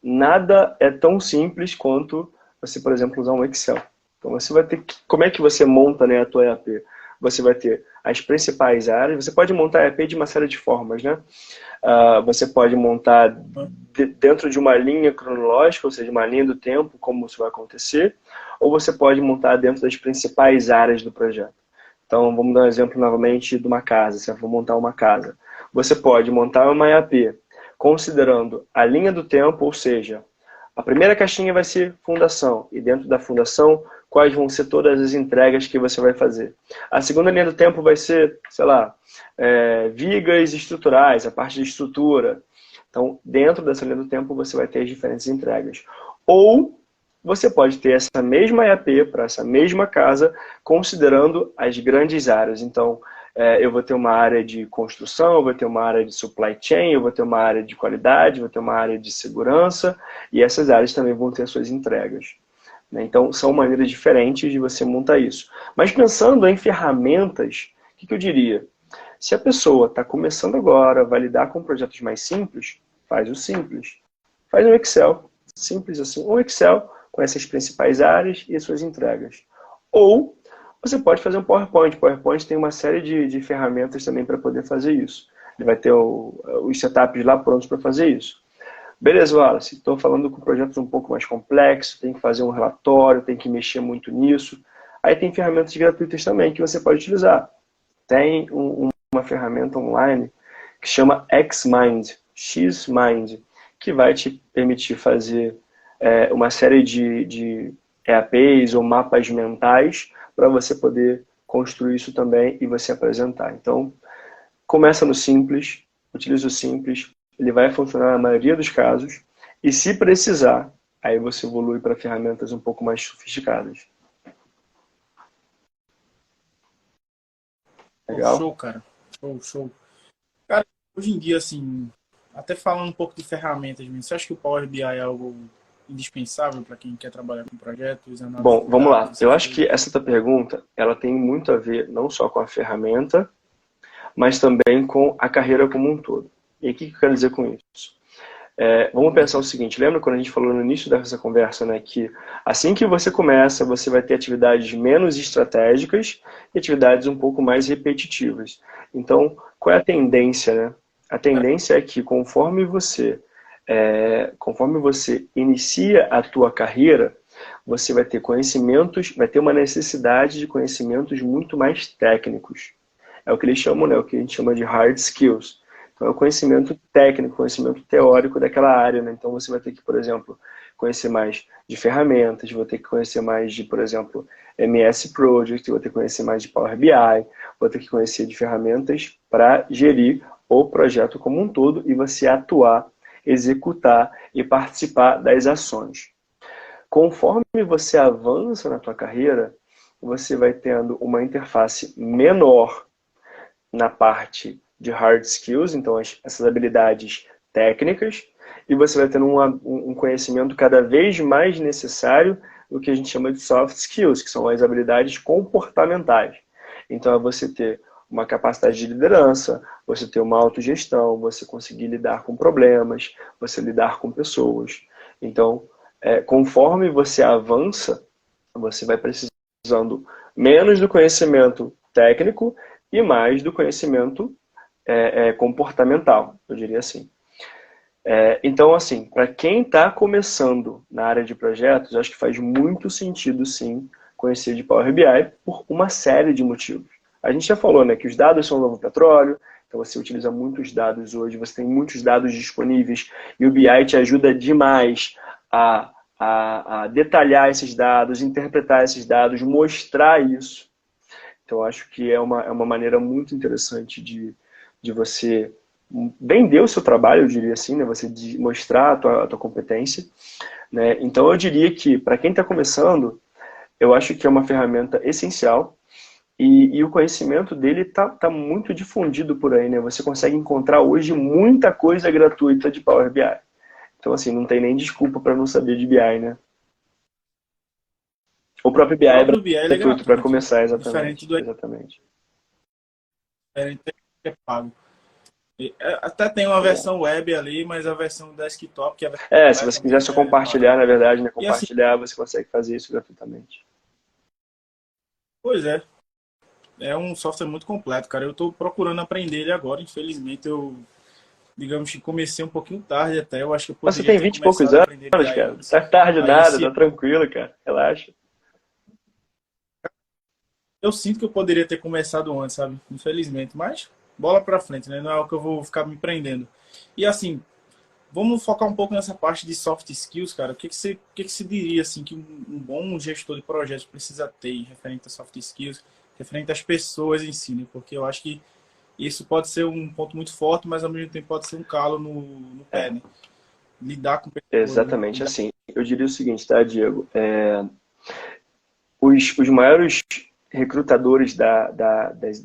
nada é tão simples quanto você, por exemplo, usar um Excel. Então você vai ter como é que você monta, né, a tua EAP? Você vai ter as principais áreas, você pode montar a EAP de uma série de formas, né? Você pode montar dentro de uma linha cronológica, ou seja, uma linha do tempo, como isso vai acontecer, ou você pode montar dentro das principais áreas do projeto. Então, vamos dar um exemplo novamente de uma casa. Se eu for montar uma casa, você pode montar uma EAP considerando a linha do tempo, ou seja, a primeira caixinha vai ser fundação, e dentro da fundação, quais vão ser todas as entregas que você vai fazer. A segunda linha do tempo vai ser, sei lá, vigas estruturais, a parte de estrutura. Então, dentro dessa linha do tempo, você vai ter as diferentes entregas. Ou você pode ter essa mesma EAP para essa mesma casa, considerando as grandes áreas. Então, eu vou ter uma área de construção, eu vou ter uma área de supply chain, eu vou ter uma área de qualidade, eu vou ter uma área de segurança, e essas áreas também vão ter suas entregas. Então, são maneiras diferentes de você montar isso. Mas pensando em ferramentas, o que eu diria? Se a pessoa está começando agora, vai lidar com projetos mais simples, faz o simples. Faz um Excel, simples assim, um Excel com essas principais áreas e suas entregas. Ou você pode fazer um PowerPoint. PowerPoint tem uma série de ferramentas também para poder fazer isso. Ele vai ter os setups lá prontos para fazer isso. Beleza, Wallace, estou falando com projetos um pouco mais complexos, tem que fazer um relatório, tem que mexer muito nisso. Aí tem ferramentas gratuitas também que você pode utilizar. Tem uma ferramenta online que chama Xmind, que vai te permitir fazer uma série de EAPs ou mapas mentais para você poder construir isso também e você apresentar. Então, começa no simples, utiliza o simples, ele vai funcionar na maioria dos casos, e se precisar, aí você evolui para ferramentas um pouco mais sofisticadas. Legal? Show, cara. Show. Cara, hoje em dia, assim, até falando um pouco de ferramentas, você acha que o Power BI é algo indispensável para quem quer trabalhar com projetos? Bom, vamos lá. Eu acho que essa tua pergunta, ela tem muito a ver não só com a ferramenta, mas também com a carreira como um todo. E o que eu quero dizer com isso? Vamos pensar o seguinte, lembra quando a gente falou no início dessa conversa, né, que assim que você começa, você vai ter atividades menos estratégicas e atividades um pouco mais repetitivas. Então, qual é a tendência, né? A tendência é que conforme você inicia a tua carreira, você vai ter conhecimentos, vai ter uma necessidade de conhecimentos muito mais técnicos. É o que eles chamam, né, o que a gente chama de hard skills. Então, é o conhecimento técnico, conhecimento teórico daquela área, né? Então, você vai ter que, por exemplo, conhecer mais de ferramentas, vai ter que conhecer mais de, por exemplo, MS Project, vai ter que conhecer mais de Power BI, vai ter que conhecer de ferramentas para gerir o projeto como um todo e você atuar, executar e participar das ações. Conforme você avança na tua carreira, você vai tendo uma interface menor na parte de hard skills, então essas habilidades técnicas, e você vai tendo um conhecimento cada vez mais necessário do que a gente chama de soft skills, que são as habilidades comportamentais. Então é você ter uma capacidade de liderança, você ter uma autogestão, você conseguir lidar com problemas, você lidar com pessoas. Então, conforme você avança, você vai precisando menos do conhecimento técnico e mais do conhecimento comportamental, eu diria assim. Então, assim, para quem está começando na área de projetos, acho que faz muito sentido, sim, conhecer de Power BI por uma série de motivos. A gente já falou, né, que os dados são o novo petróleo, então você utiliza muitos dados hoje, você tem muitos dados disponíveis e o BI te ajuda demais a detalhar esses dados, interpretar esses dados, mostrar isso. Então, acho que é uma maneira muito interessante de você vender o seu trabalho, eu diria assim, né? Você mostrar a tua competência. Né? Então, eu diria que, para quem está começando, eu acho que é uma ferramenta essencial e o conhecimento dele tá muito difundido por aí. Né? Você consegue encontrar hoje muita coisa gratuita de Power BI. Então, assim, não tem nem desculpa para não saber de BI, né? O próprio BI O é próprio BI ele é gratuito para gratuito, começar, diferente exatamente. do Exatamente. que é pago. Até tem uma versão web ali, mas a versão desktop, que é a versão Se completa você quiser mesmo, só é paga. compartilhar, na verdade, né? E assim, Compartilhar, você consegue fazer isso gratuitamente. pois é um software muito completo, cara. Eu estou procurando aprender ele agora, infelizmente eu, digamos que comecei um pouquinho tarde até, eu acho que eu Mas você poderia tem ter 20 e poucos começado a aprender anos, BI cara. antes. Tá tarde Aí nada, esse tá tranquilo, cara. Relaxa. eu sinto que eu poderia ter começado antes, sabe? Infelizmente, mas bola pra frente, né? Não é o que eu vou ficar me prendendo. E assim, vamos focar um pouco nessa parte de soft skills, cara. O que que você diria assim que um bom gestor de projetos precisa ter referente a soft skills, referente às pessoas em si, né? Porque eu acho que isso pode ser um ponto muito forte, mas ao mesmo tempo pode ser um calo no pé, É, né? Lidar com pessoas, né? exatamente assim. Eu diria o seguinte, tá, Diego? Os maiores recrutadores da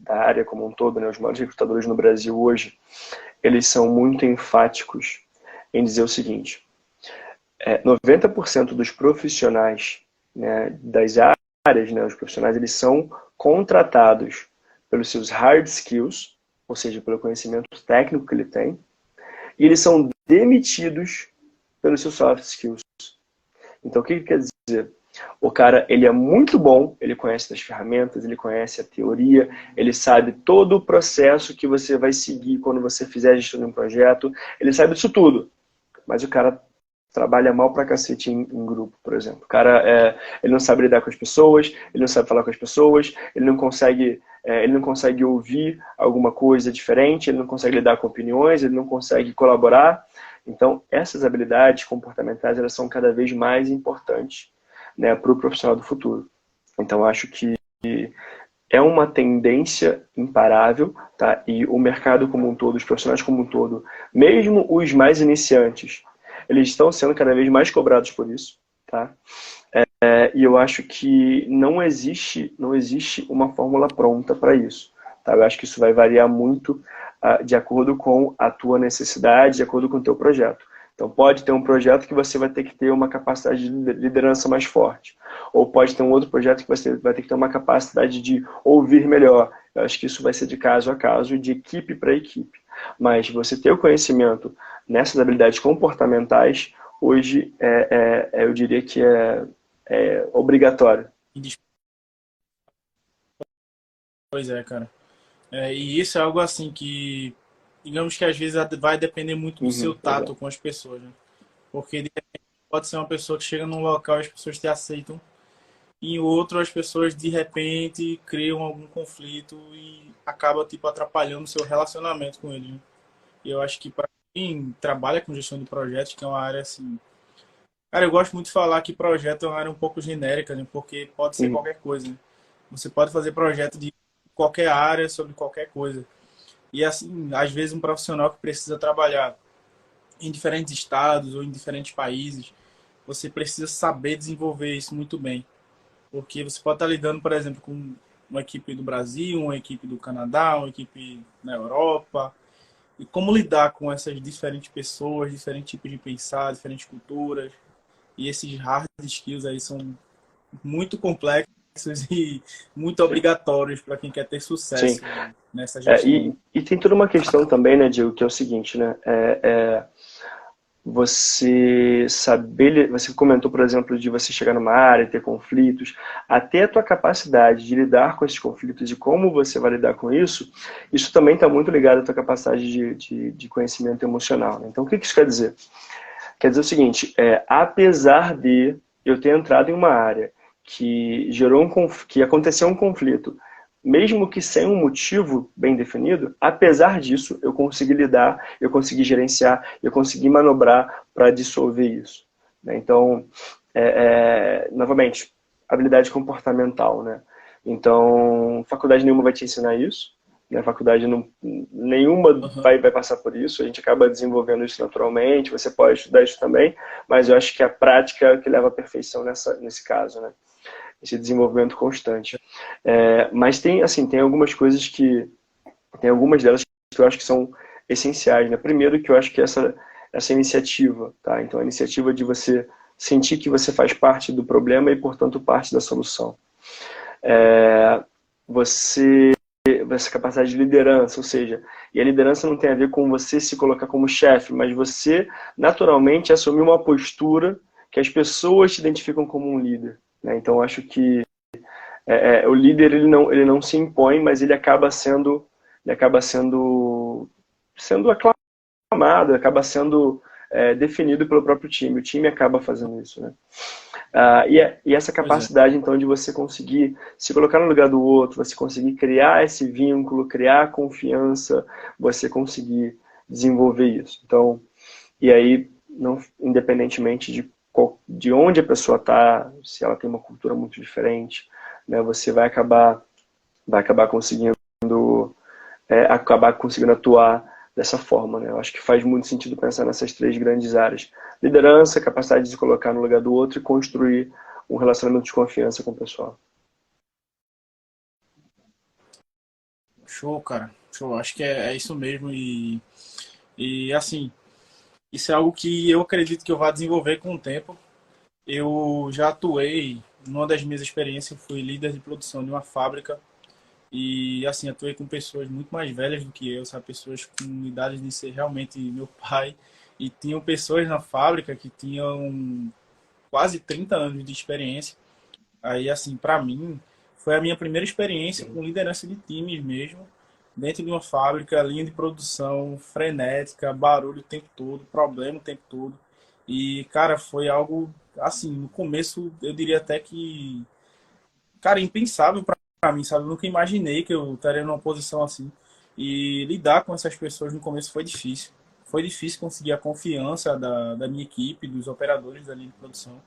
área como um todo, né? Os maiores recrutadores no Brasil hoje, eles são muito enfáticos em dizer o seguinte: 90% dos profissionais, né, das áreas, né, os profissionais, eles são contratados pelos seus hard skills, ou seja, pelo conhecimento técnico que ele tem, e eles são demitidos pelos seus soft skills. Então, o que quer dizer? O cara, ele é muito bom, ele conhece das ferramentas, ele conhece a teoria, ele sabe todo o processo que você vai seguir quando você fizer a gestão de um projeto, ele sabe disso tudo, mas o cara trabalha mal pra cacete em grupo, por exemplo. O cara, ele não sabe lidar com as pessoas, ele não sabe falar com as pessoas, ele não consegue ouvir alguma coisa diferente, ele não consegue lidar com opiniões, ele não consegue colaborar. Então, essas habilidades comportamentais, elas são cada vez mais importantes, né, para o profissional do futuro. Então, acho que é uma tendência imparável, tá? E o mercado como um todo, os profissionais como um todo, mesmo os mais iniciantes, eles estão sendo cada vez mais cobrados por isso, tá? E eu acho que não existe uma fórmula pronta para isso, tá? Eu acho que isso vai variar muito de acordo com a tua necessidade, de acordo com o teu projeto. Então pode ter um projeto que você vai ter que ter uma capacidade de liderança mais forte. Ou pode ter um outro projeto que você vai ter que ter uma capacidade de ouvir melhor. Eu acho que isso vai ser de caso a caso e de equipe para equipe. Mas você ter o conhecimento nessas habilidades comportamentais, hoje, eu diria que é obrigatório. Pois é, cara. E isso é algo assim que, digamos que às vezes vai depender muito do seu Uhum, tato legal. com as pessoas, né? Porque de repente pode ser uma pessoa que chega num local e as pessoas te aceitam, e em outro as pessoas de repente criam algum conflito e acaba tipo atrapalhando o seu relacionamento com ele, né? E eu acho que para quem trabalha com gestão de projetos, que é uma área assim, cara, eu gosto muito de falar que projeto é uma área um pouco genérica, né? Porque pode ser Uhum, qualquer coisa, né? Você pode fazer projeto de qualquer área sobre qualquer coisa. E assim, às vezes um profissional que precisa trabalhar em diferentes estados ou em diferentes países, você precisa saber desenvolver isso muito bem. Porque você pode estar lidando, por exemplo, com uma equipe do Brasil, uma equipe do Canadá, uma equipe na Europa. E como lidar com essas diferentes pessoas, diferentes tipos de pensar, diferentes culturas. E esses hard skills aí são muito complexos e muito sim. obrigatórios para quem quer ter Sim. sucesso nessa gestão. E tem toda uma questão também, né, Diego, que é o seguinte, né? Você saber, você comentou, por exemplo, de você chegar numa área e ter conflitos, até a tua capacidade de lidar com esses conflitos e como você vai lidar com isso também está muito ligado à tua capacidade de conhecimento emocional, né? Então, o que isso quer dizer? Quer dizer o seguinte, apesar de eu ter entrado em uma área que que aconteceu um conflito, mesmo que sem um motivo bem definido, apesar disso, eu consegui lidar, eu consegui gerenciar, eu consegui manobrar para dissolver isso, né? Então, novamente, habilidade comportamental, né? Então, faculdade nenhuma vai te ensinar isso, né? Faculdade não, nenhuma Uhum. vai passar por isso, a gente acaba desenvolvendo isso naturalmente, você pode estudar isso também, mas eu acho que a prática é o que leva à perfeição nesse caso, né? Esse desenvolvimento constante. Mas tem, assim, tem algumas delas que eu acho que são essenciais, né? Primeiro que eu acho que essa iniciativa, tá? Então a iniciativa de você sentir que você faz parte do problema e, portanto, parte da solução. Você essa capacidade de liderança, ou seja, e a liderança não tem a ver com você se colocar como chefe, mas você naturalmente assumir uma postura que as pessoas te identificam como um líder, né? Então acho que o líder ele não se impõe, mas ele acaba sendo aclamado, acaba sendo definido pelo próprio time. O time acaba fazendo isso, né? E essa Pois é. capacidade, então, de você conseguir se colocar no lugar do outro, você conseguir criar esse vínculo, criar confiança, você conseguir desenvolver isso. Então, e aí, não, independentemente de onde a pessoa está, se ela tem uma cultura muito diferente, né, você vai acabar conseguindo atuar dessa forma, né? Eu acho que faz muito sentido pensar nessas três grandes áreas: liderança, capacidade de se colocar no lugar do outro e construir um relacionamento de confiança com o pessoal. Show, cara. Show. Acho que é isso mesmo. E assim, isso é algo que eu acredito que eu vá desenvolver com o tempo. Eu já atuei, numa das minhas experiências, fui líder de produção de uma fábrica. E assim, atuei com pessoas muito mais velhas do que eu, sabe? Pessoas com idade de ser realmente meu pai. E tinham pessoas na fábrica que tinham quase 30 anos de experiência. Aí, assim, para mim, foi a minha primeira experiência com liderança de times mesmo, dentro de uma fábrica, linha de produção frenética, barulho o tempo todo, problema o tempo todo. E, cara, foi algo, assim, no começo eu diria até que, cara, impensável para mim, sabe? Eu nunca imaginei que eu estaria numa posição assim. E lidar com essas pessoas no começo foi difícil. Foi difícil conseguir a confiança da minha equipe, dos operadores da linha de produção.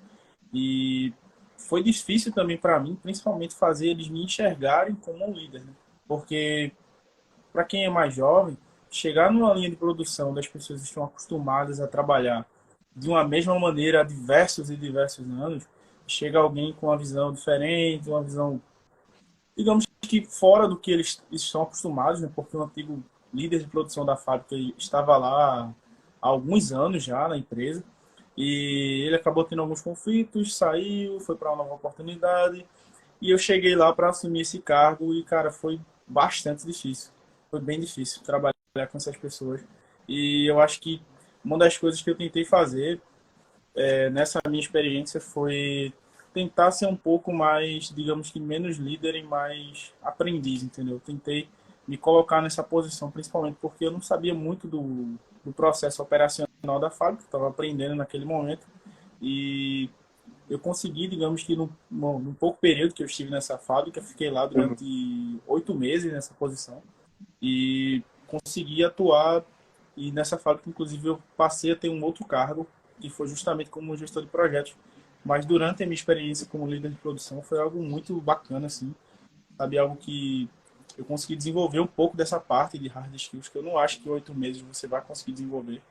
E foi difícil também para mim, principalmente fazer eles me enxergarem como um líder, né? Porque para quem é mais jovem, chegar numa linha de produção das pessoas que estão acostumadas a trabalhar de uma mesma maneira há diversos e diversos anos, chega alguém com uma visão diferente, uma visão, digamos que fora do que eles estão acostumados, né? Porque o antigo líder de produção da fábrica estava lá há alguns anos já na empresa e ele acabou tendo alguns conflitos, saiu, foi para uma nova oportunidade e eu cheguei lá para assumir esse cargo e, cara, foi bastante difícil. Foi bem difícil trabalhar com essas pessoas. E eu acho que uma das coisas que eu tentei fazer nessa minha experiência foi tentar ser um pouco mais, digamos que menos líder e mais aprendiz, entendeu? Eu tentei me colocar nessa posição, principalmente porque eu não sabia muito do processo operacional da fábrica, estava aprendendo naquele momento. E eu consegui, digamos que num pouco período que eu estive nessa fábrica, fiquei lá Uhum. durante 8 meses nessa posição e consegui atuar. E nessa fábrica, inclusive, eu passei a ter um outro cargo, que foi justamente como gestor de projetos. Mas durante a minha experiência como líder de produção, foi algo muito bacana, assim, sabe? Algo que eu consegui desenvolver um pouco dessa parte de hard skills, que eu não acho que 8 meses você vai conseguir desenvolver.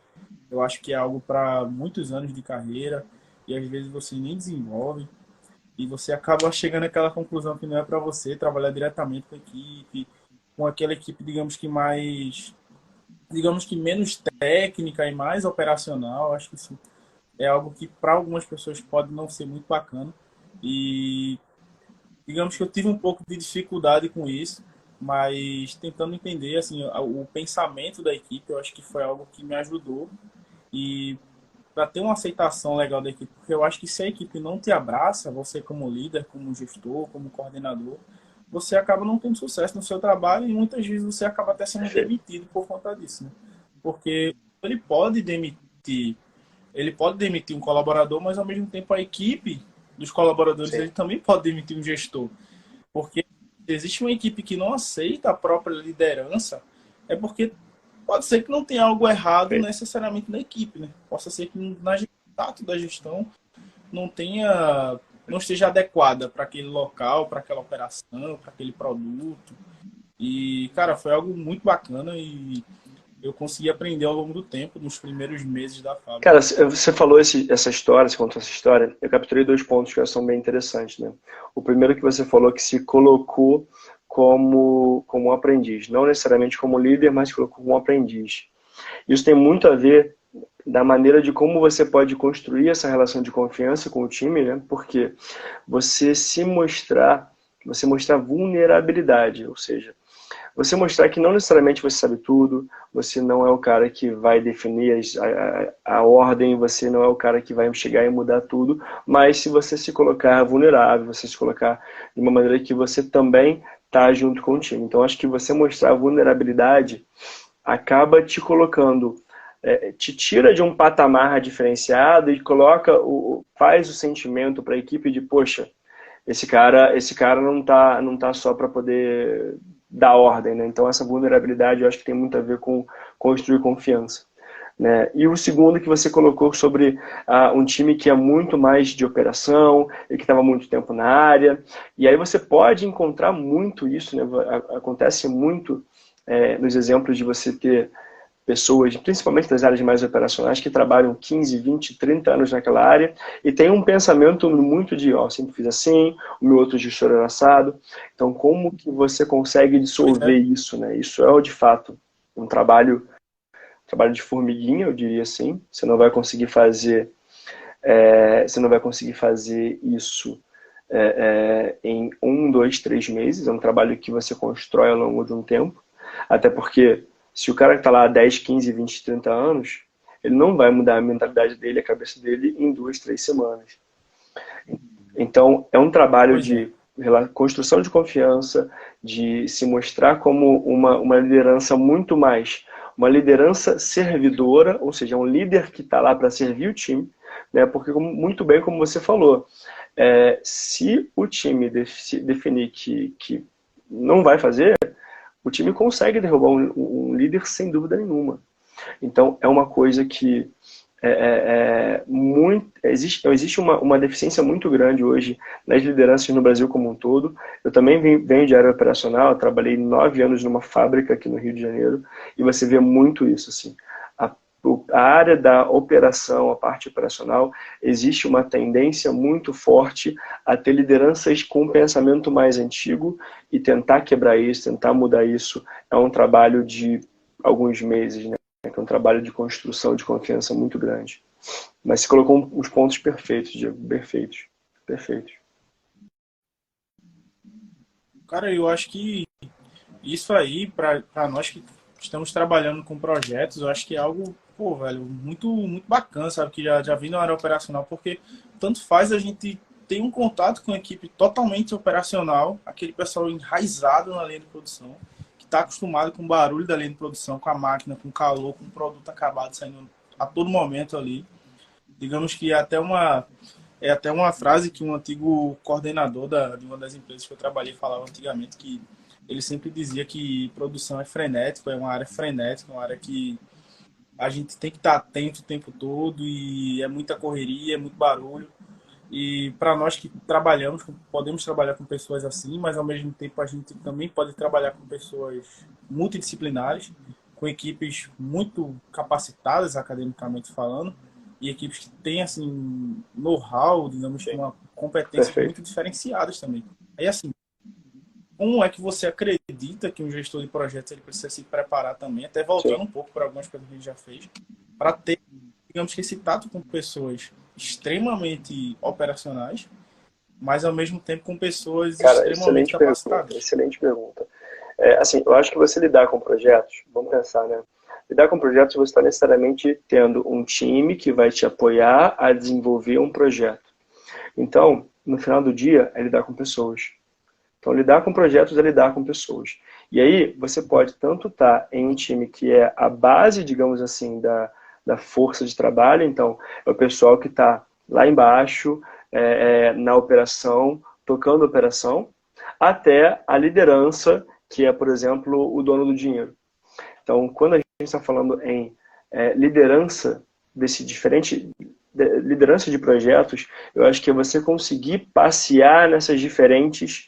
Eu acho que é algo para muitos anos de carreira e às vezes você nem desenvolve e você acaba chegando àquela conclusão que não é para você trabalhar diretamente com a equipe, com aquela equipe, digamos que menos técnica e mais operacional. Acho que isso é algo que para algumas pessoas pode não ser muito bacana e digamos que eu tive um pouco de dificuldade com isso, mas tentando entender assim o pensamento da equipe, eu acho que foi algo que me ajudou e para ter uma aceitação legal da equipe, porque eu acho que se a equipe não te abraça, você como líder, como gestor, como coordenador, você acaba não tendo sucesso no seu trabalho e muitas vezes você acaba até sendo Perfeito. demitido por conta disso, né? Porque ele pode demitir, ele pode demitir um colaborador, mas ao mesmo tempo a equipe dos colaboradores Sim. ele também pode demitir um gestor, porque existe uma equipe que não aceita a própria liderança, é porque pode ser que não tenha algo errado Perfeito. necessariamente na equipe, né? Possa ser que na tato da gestão não tenha, não esteja adequada para aquele local, para aquela operação, para aquele produto. E, cara, foi algo muito bacana e eu consegui aprender ao longo do tempo, nos primeiros meses da fábrica. Cara, você falou essa história, você contou essa história, eu capturei dois pontos que são bem interessantes, né? O primeiro que você falou que se colocou como um aprendiz, não necessariamente como líder, mas colocou como um aprendiz. Isso tem muito a ver da maneira de como você pode construir essa relação de confiança com o time, né? Porque você mostrar vulnerabilidade, ou seja, você mostrar que não necessariamente você sabe tudo, você não é o cara que vai definir a ordem, você não é o cara que vai chegar e mudar tudo, mas se você se colocar vulnerável, você se colocar de uma maneira que você também está junto com o time. Então, acho que você mostrar vulnerabilidade acaba te colocando, te tira de um patamar diferenciado e faz o sentimento para a equipe de, poxa, esse cara não tá só para poder dar ordem, né? Então essa vulnerabilidade eu acho que tem muito a ver com construir confiança, né? E o segundo que você colocou sobre um time que é muito mais de operação e que estava muito tempo na área, e aí você pode encontrar muito isso, né? Acontece muito nos exemplos de você ter pessoas, principalmente das áreas mais operacionais, que trabalham 15, 20, 30 anos naquela área e tem um pensamento muito de, ó, sempre fiz assim, o meu outro gestor era assado. Então, como que você consegue Pois dissolver é, isso, né? Isso de fato, um trabalho de formiguinha, eu diria assim. Você não vai conseguir fazer isso em 1, 2, 3 meses. É um trabalho que você constrói ao longo de um tempo. Até porque se o cara que está lá há 10, 15, 20, 30 anos, ele não vai mudar a mentalidade dele, a cabeça dele em 2, 3 semanas. Então, é um trabalho pois é. de construção de confiança, de se mostrar como uma liderança muito mais, uma liderança servidora, ou seja, um líder que está lá para servir o time, né? Porque, muito bem como você falou, se o time definir que não vai fazer, o time consegue derrubar um líder sem dúvida nenhuma. Então, é uma coisa que existe uma deficiência muito grande hoje nas lideranças no Brasil como um todo. Eu também venho de área operacional, eu trabalhei 9 anos numa fábrica aqui no Rio de Janeiro, e você vê muito isso, assim. A, a área da operação, a parte operacional, existe uma tendência muito forte a ter lideranças com um pensamento mais antigo e tentar quebrar isso, tentar mudar isso. É um trabalho de alguns meses, né? Que é um trabalho de construção de confiança muito grande. Mas você colocou os pontos perfeitos, Diego. Perfeitos. Perfeitos. Cara, eu acho que Isso aí, para nós que estamos trabalhando com projetos, eu acho que é algo, pô, velho, muito bacana, sabe? Que já vem na área operacional, porque tanto faz a gente ter um contato com a equipe totalmente operacional, aquele pessoal enraizado na linha de produção, que está acostumado com o barulho da linha de produção, com a máquina, com o calor, com o produto acabado saindo a todo momento ali. Digamos que é até uma frase que um antigo coordenador de uma das empresas que eu trabalhei falava antigamente, que ele sempre dizia que produção é frenético, é uma área frenética, uma área que a gente tem que estar atento o tempo todo e é muita correria, é muito barulho. E para nós que trabalhamos, podemos trabalhar com pessoas assim, mas ao mesmo tempo a gente também pode trabalhar com pessoas multidisciplinares, com equipes muito capacitadas academicamente falando, e equipes que têm assim know-how, digamos, uma competências Perfeito. muito diferenciadas também. Aí assim, como é que você acredita que um gestor de projetos ele precisa se preparar também, até voltando Sim. um pouco para algumas coisas que a gente já fez, para ter, digamos que esse tato com pessoas extremamente operacionais, mas ao mesmo tempo com pessoas Cara, extremamente excelente pergunta, capacitadas? excelente pergunta. Assim, eu acho que você lidar com projetos, vamos pensar, né? Lidar com projetos, você está necessariamente tendo um time que vai te apoiar a desenvolver um projeto. Então, no final do dia, é lidar com pessoas. Então, lidar com projetos é lidar com pessoas. E aí, você pode tanto estar em um time que é a base, digamos assim, da força de trabalho. Então, é o pessoal que está lá embaixo, na operação, tocando a operação, até a liderança, que é, por exemplo, o dono do dinheiro. Então, quando a gente está falando em liderança desse diferente liderança de projetos, eu acho que é você conseguir passear nessas diferentes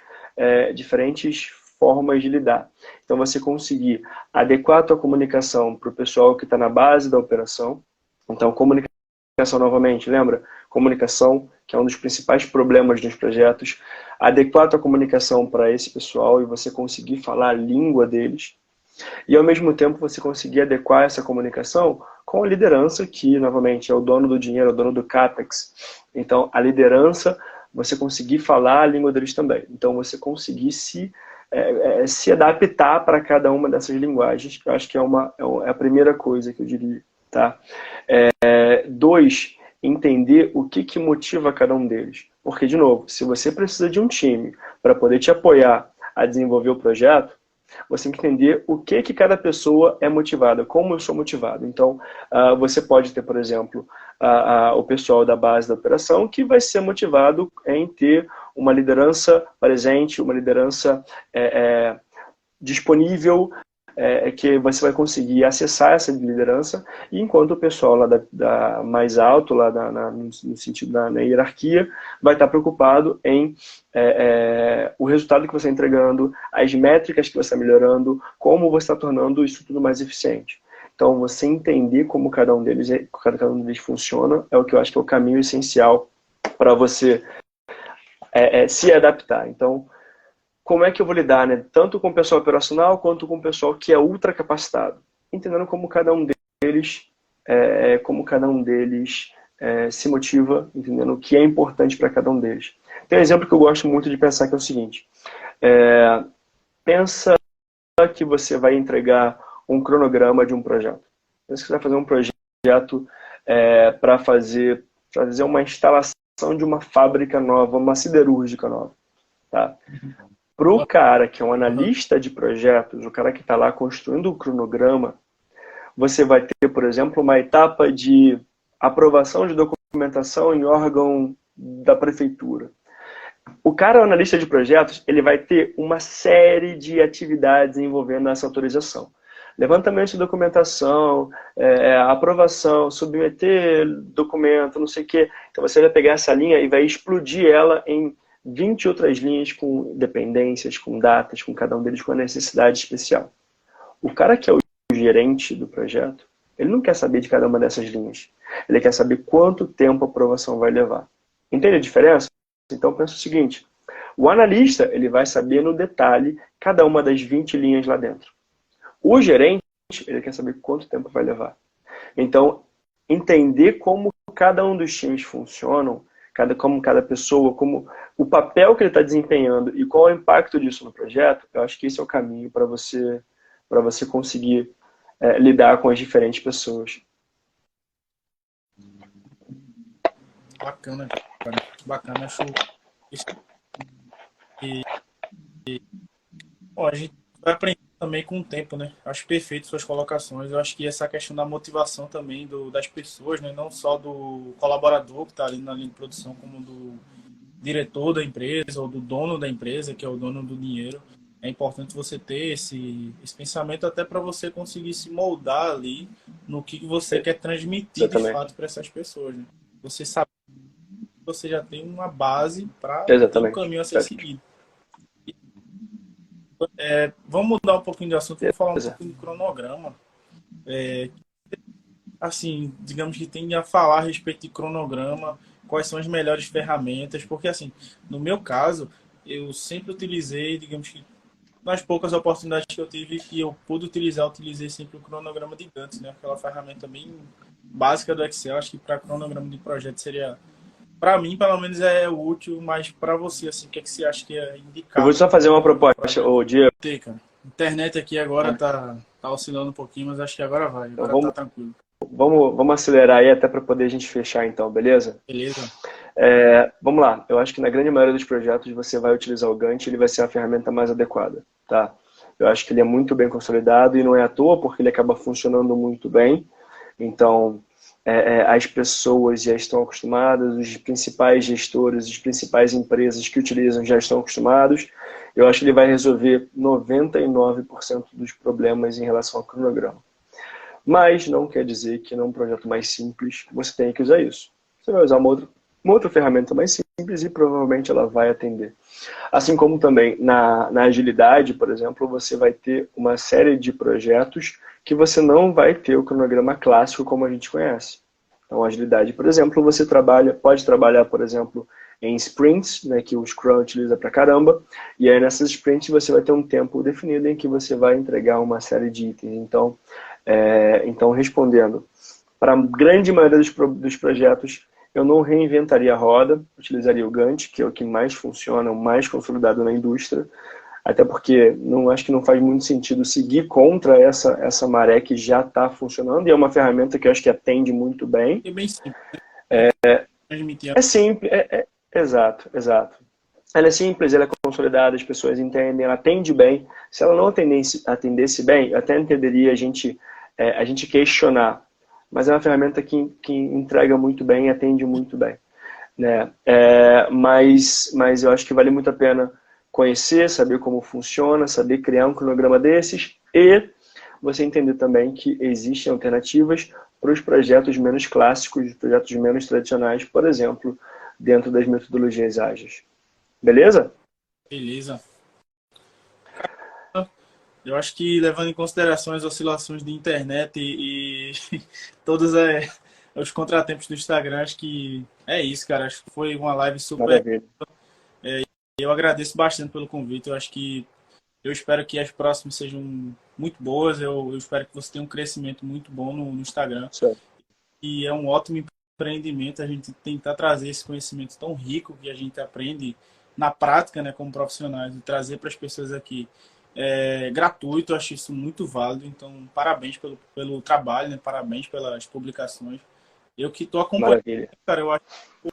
formas de lidar. Então, você conseguir adequar a tua comunicação para o pessoal que está na base da operação. Então, comunicação novamente, lembra? Comunicação, que é um dos principais problemas dos projetos. Adequar a tua comunicação para esse pessoal e você conseguir falar a língua deles. E, ao mesmo tempo, você conseguir adequar essa comunicação com a liderança, que, novamente, é o dono do dinheiro, é o dono do CAPEX. Então, a liderança, você conseguir falar a língua deles também. Então, você conseguir se adaptar para cada uma dessas linguagens, que eu acho que é a primeira coisa que eu diria. Tá? Dois, entender o que motiva cada um deles. Porque, de novo, se você precisa de um time para poder te apoiar a desenvolver o projeto, você tem que entender o que cada pessoa é motivada, como eu sou motivado. Então, você pode ter, por exemplo, o pessoal da base da operação que vai ser motivado em ter uma liderança presente, uma liderança disponível, que você vai conseguir acessar essa liderança, e enquanto o pessoal lá mais alto, lá no sentido na hierarquia, vai estar preocupado em o resultado que você está entregando, as métricas que você está melhorando, como você está tornando isso tudo mais eficiente. Então, você entender como cada um deles funciona é o que eu acho que é o caminho essencial para você se adaptar. Então, como é que eu vou lidar, né? Tanto com o pessoal operacional quanto com o pessoal que é ultra capacitado, entendendo como cada um deles, se motiva, entendendo o que é importante para cada um deles. Tem um exemplo que eu gosto muito de pensar que é o seguinte: pensa que você vai entregar um cronograma de um projeto. Pensa que você vai fazer um projeto para fazer uma instalação de uma fábrica nova, uma siderúrgica nova, tá? Para o cara que é um analista de projetos, o cara que está lá construindo o cronograma, você vai ter, por exemplo, uma etapa de aprovação de documentação em órgão da prefeitura. O cara, o analista de projetos, ele vai ter uma série de atividades envolvendo essa autorização. Levantamento de documentação, aprovação, submeter documento, não sei o quê. Então você vai pegar essa linha e vai explodir ela em 20 outras linhas com dependências, com datas, com cada um deles com a necessidade especial. O cara que é o gerente do projeto, ele não quer saber de cada uma dessas linhas. Ele quer saber quanto tempo a aprovação vai levar. Entende a diferença? Então pensa o seguinte: o analista ele vai saber no detalhe cada uma das 20 linhas lá dentro. O gerente ele quer saber quanto tempo vai levar. Então, entender como cada um dos times funcionam como cada pessoa, como o papel que ele está desempenhando e qual é o impacto disso no projeto, eu acho que esse é o caminho para você conseguir lidar com as diferentes pessoas. Bacana, cara. Bacana, acho isso que bom, a gente vai aprender também com o tempo, né? Acho perfeito suas colocações. Eu acho que essa questão da motivação também das pessoas, né? Não só do colaborador que está ali na linha de produção, como do diretor da empresa ou do dono da empresa, que é o dono do dinheiro. É importante você ter esse pensamento até para você conseguir se moldar ali no que você quer transmitir de Exatamente. fato para essas pessoas, né? Você sabe que você já tem uma base para ter um Exatamente. caminho a ser seguido. Vamos mudar um pouquinho de assunto, vamos falar um Beleza. pouquinho de cronograma. Assim, digamos que tem a falar a respeito de cronograma, quais são as melhores ferramentas, porque assim, no meu caso, eu sempre utilizei, digamos que nas poucas oportunidades que eu tive que eu pude utilizar, eu utilizei sempre o cronograma de Gantt, né? Aquela ferramenta bem básica do Excel. Acho que para cronograma de projeto seria, para mim, pelo menos é útil, mas para você, assim, o que é que você acha que é Eu vou indicado só fazer uma no proposta, projeto? ô Diego. Ter, cara. Internet aqui agora tá oscilando um pouquinho, mas acho que agora vai, Então agora tá tranquilo. vamos acelerar aí até para poder a gente fechar então, beleza? Beleza? Vamos lá. Eu acho que na grande maioria dos projetos você vai utilizar o Gantt, ele vai ser a ferramenta mais adequada, tá? Eu acho que ele é muito bem consolidado e não é à toa porque ele acaba funcionando muito bem. Então, as pessoas já estão acostumadas, os principais gestores, as principais empresas que utilizam já estão acostumados. Eu acho que ele vai resolver 99% dos problemas em relação ao cronograma. Mas não quer dizer que num projeto mais simples você tenha que usar isso. Você vai usar uma outra ferramenta mais simples e provavelmente ela vai atender. Assim como também na agilidade, por exemplo, você vai ter uma série de projetos que você não vai ter o cronograma clássico como a gente conhece. Então, a agilidade, por exemplo, você pode trabalhar, por exemplo, em sprints, né, que o Scrum utiliza pra caramba, e aí nessas sprints você vai ter um tempo definido em que você vai entregar uma série de itens. Então respondendo, para a grande maioria dos projetos, eu não reinventaria a roda, utilizaria o Gantt, que é o que mais funciona, o mais consolidado na indústria, até porque acho que não faz muito sentido seguir contra essa maré que já está funcionando, e é uma ferramenta que eu acho que atende muito bem. É bem simples. Transmitir. É simples, exato, exato. Ela é simples, ela é consolidada, as pessoas entendem, ela atende bem. Se ela não atendesse bem, eu até entenderia a gente questionar. Mas é uma ferramenta que entrega muito bem e atende muito bem. Né? Mas eu acho que vale muito a pena conhecer, saber como funciona, saber criar um cronograma desses e você entender também que existem alternativas para os projetos menos clássicos, projetos menos tradicionais, por exemplo, dentro das metodologias ágeis. Beleza? Beleza. Eu acho que levando em consideração as oscilações de internet e todos os contratempos do Instagram, acho que é isso, cara. Acho que foi uma live super. Maravilha. Eu agradeço bastante pelo convite. Eu acho que eu espero que as próximas sejam muito boas. Eu espero que você tenha um crescimento muito bom no Instagram. Certo. E é um ótimo empreendimento a gente tentar trazer esse conhecimento tão rico que a gente aprende na prática, né, como profissionais, e trazer para as pessoas aqui gratuito. Eu acho isso muito válido. Então, parabéns pelo trabalho, né? Parabéns pelas publicações. Eu que estou acompanhando, Maravilha. cara, eu acho que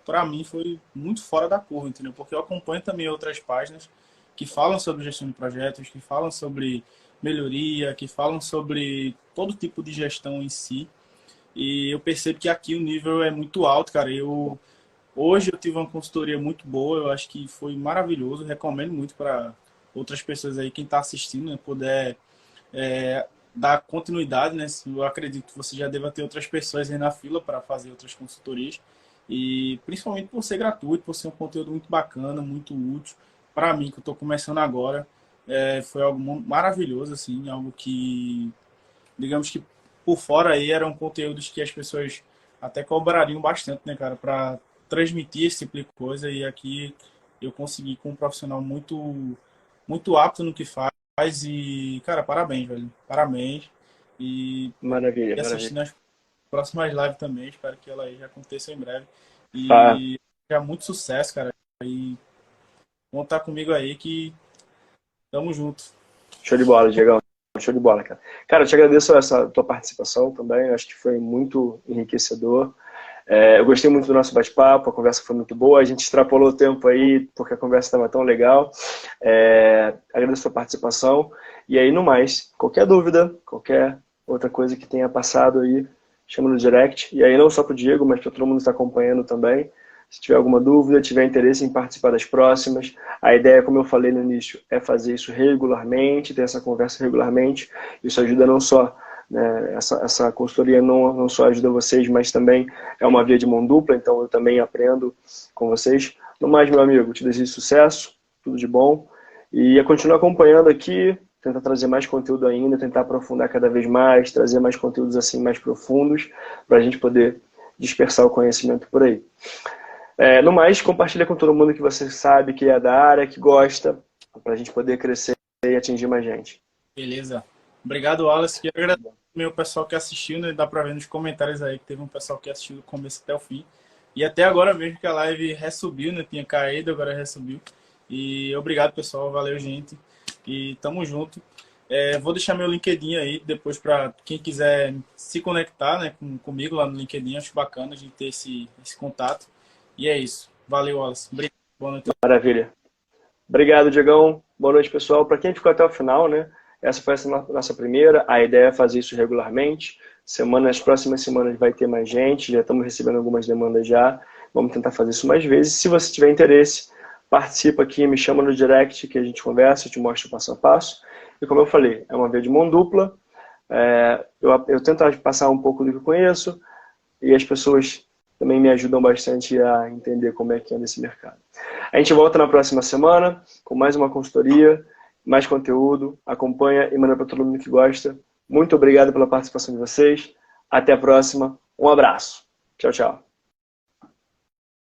para mim foi muito fora da curva, entendeu? Porque eu acompanho também outras páginas que falam sobre gestão de projetos, que falam sobre melhoria, que falam sobre todo tipo de gestão em si. E eu percebo que aqui o nível é muito alto, cara. Hoje eu tive uma consultoria muito boa, eu acho que foi maravilhoso. Recomendo muito para outras pessoas aí, quem está assistindo, né, puder dar continuidade, né? Eu acredito que você já deva ter outras pessoas aí na fila para fazer outras consultorias. E principalmente por ser gratuito, por ser um conteúdo muito bacana, muito útil. Para mim, que eu estou começando agora, foi algo maravilhoso, assim, algo que, digamos que por fora aí eram conteúdos que as pessoas até cobrariam bastante, né, cara, para transmitir esse tipo de coisa. E aqui eu consegui com um profissional muito apto no que faz. E, cara, parabéns, velho. Parabéns. Maravilha, E maravilha. assistindo as próximas lives também. Espero que elas já aconteçam em breve. Tá. E muito sucesso, cara. E contar comigo aí que tamo junto. Show de bola, Diegão. Show de bola, cara. Cara, eu te agradeço essa tua participação também. Eu acho que foi muito enriquecedor. Eu gostei muito do nosso bate-papo, a conversa foi muito boa. A gente extrapolou o tempo aí, porque a conversa estava tão legal. Agradeço a tua participação. E aí, no mais, qualquer dúvida, qualquer outra coisa que tenha passado aí, chama no direct. E aí, não só para o Diego, mas para todo mundo que está acompanhando também. Se tiver alguma dúvida, tiver interesse em participar das próximas, a ideia, como eu falei no início, é fazer isso regularmente, ter essa conversa regularmente. Isso ajuda não só, né, essa consultoria não só ajuda vocês, mas também é uma via de mão dupla, então eu também aprendo com vocês. No mais, meu amigo, te desejo sucesso, tudo de bom. E continuar acompanhando aqui, tentar trazer mais conteúdo ainda, tentar aprofundar cada vez mais, trazer mais conteúdos assim mais profundos, para a gente poder dispersar o conhecimento por aí. No mais, compartilha com todo mundo que você sabe, que é da área, que gosta, para a gente poder crescer e atingir mais gente. Beleza. Obrigado, Wallace. Quero agradecer ao meu pessoal que assistiu, né? Dá pra ver nos comentários aí que teve um pessoal que assistiu do começo até o fim. E até agora mesmo que a live ressubiu, né? Tinha caído, agora ressubiu. E obrigado, pessoal. Valeu, gente. E tamo junto. Vou deixar meu LinkedIn aí depois para quem quiser se conectar, né, comigo lá no LinkedIn. Acho bacana a gente ter esse contato. E é isso. Valeu, Wallace. Obrigado. Boa noite. Maravilha. Obrigado, Diegão. Boa noite, pessoal. Para quem ficou até o final, né? Essa foi a nossa primeira. A ideia é fazer isso regularmente. Nas próximas semanas vai ter mais gente. Já estamos recebendo algumas demandas já. Vamos tentar fazer isso mais vezes. Se você tiver interesse, participa aqui, me chama no direct que a gente conversa, eu te mostro o passo a passo. E como eu falei, é uma via de mão dupla. Eu tento passar um pouco do que eu conheço e as pessoas também me ajudam bastante a entender como é que anda esse mercado. A gente volta na próxima semana com mais uma consultoria, mais conteúdo. Acompanha e manda para todo mundo que gosta. Muito obrigado pela participação de vocês. Até a próxima. Um abraço. Tchau, tchau.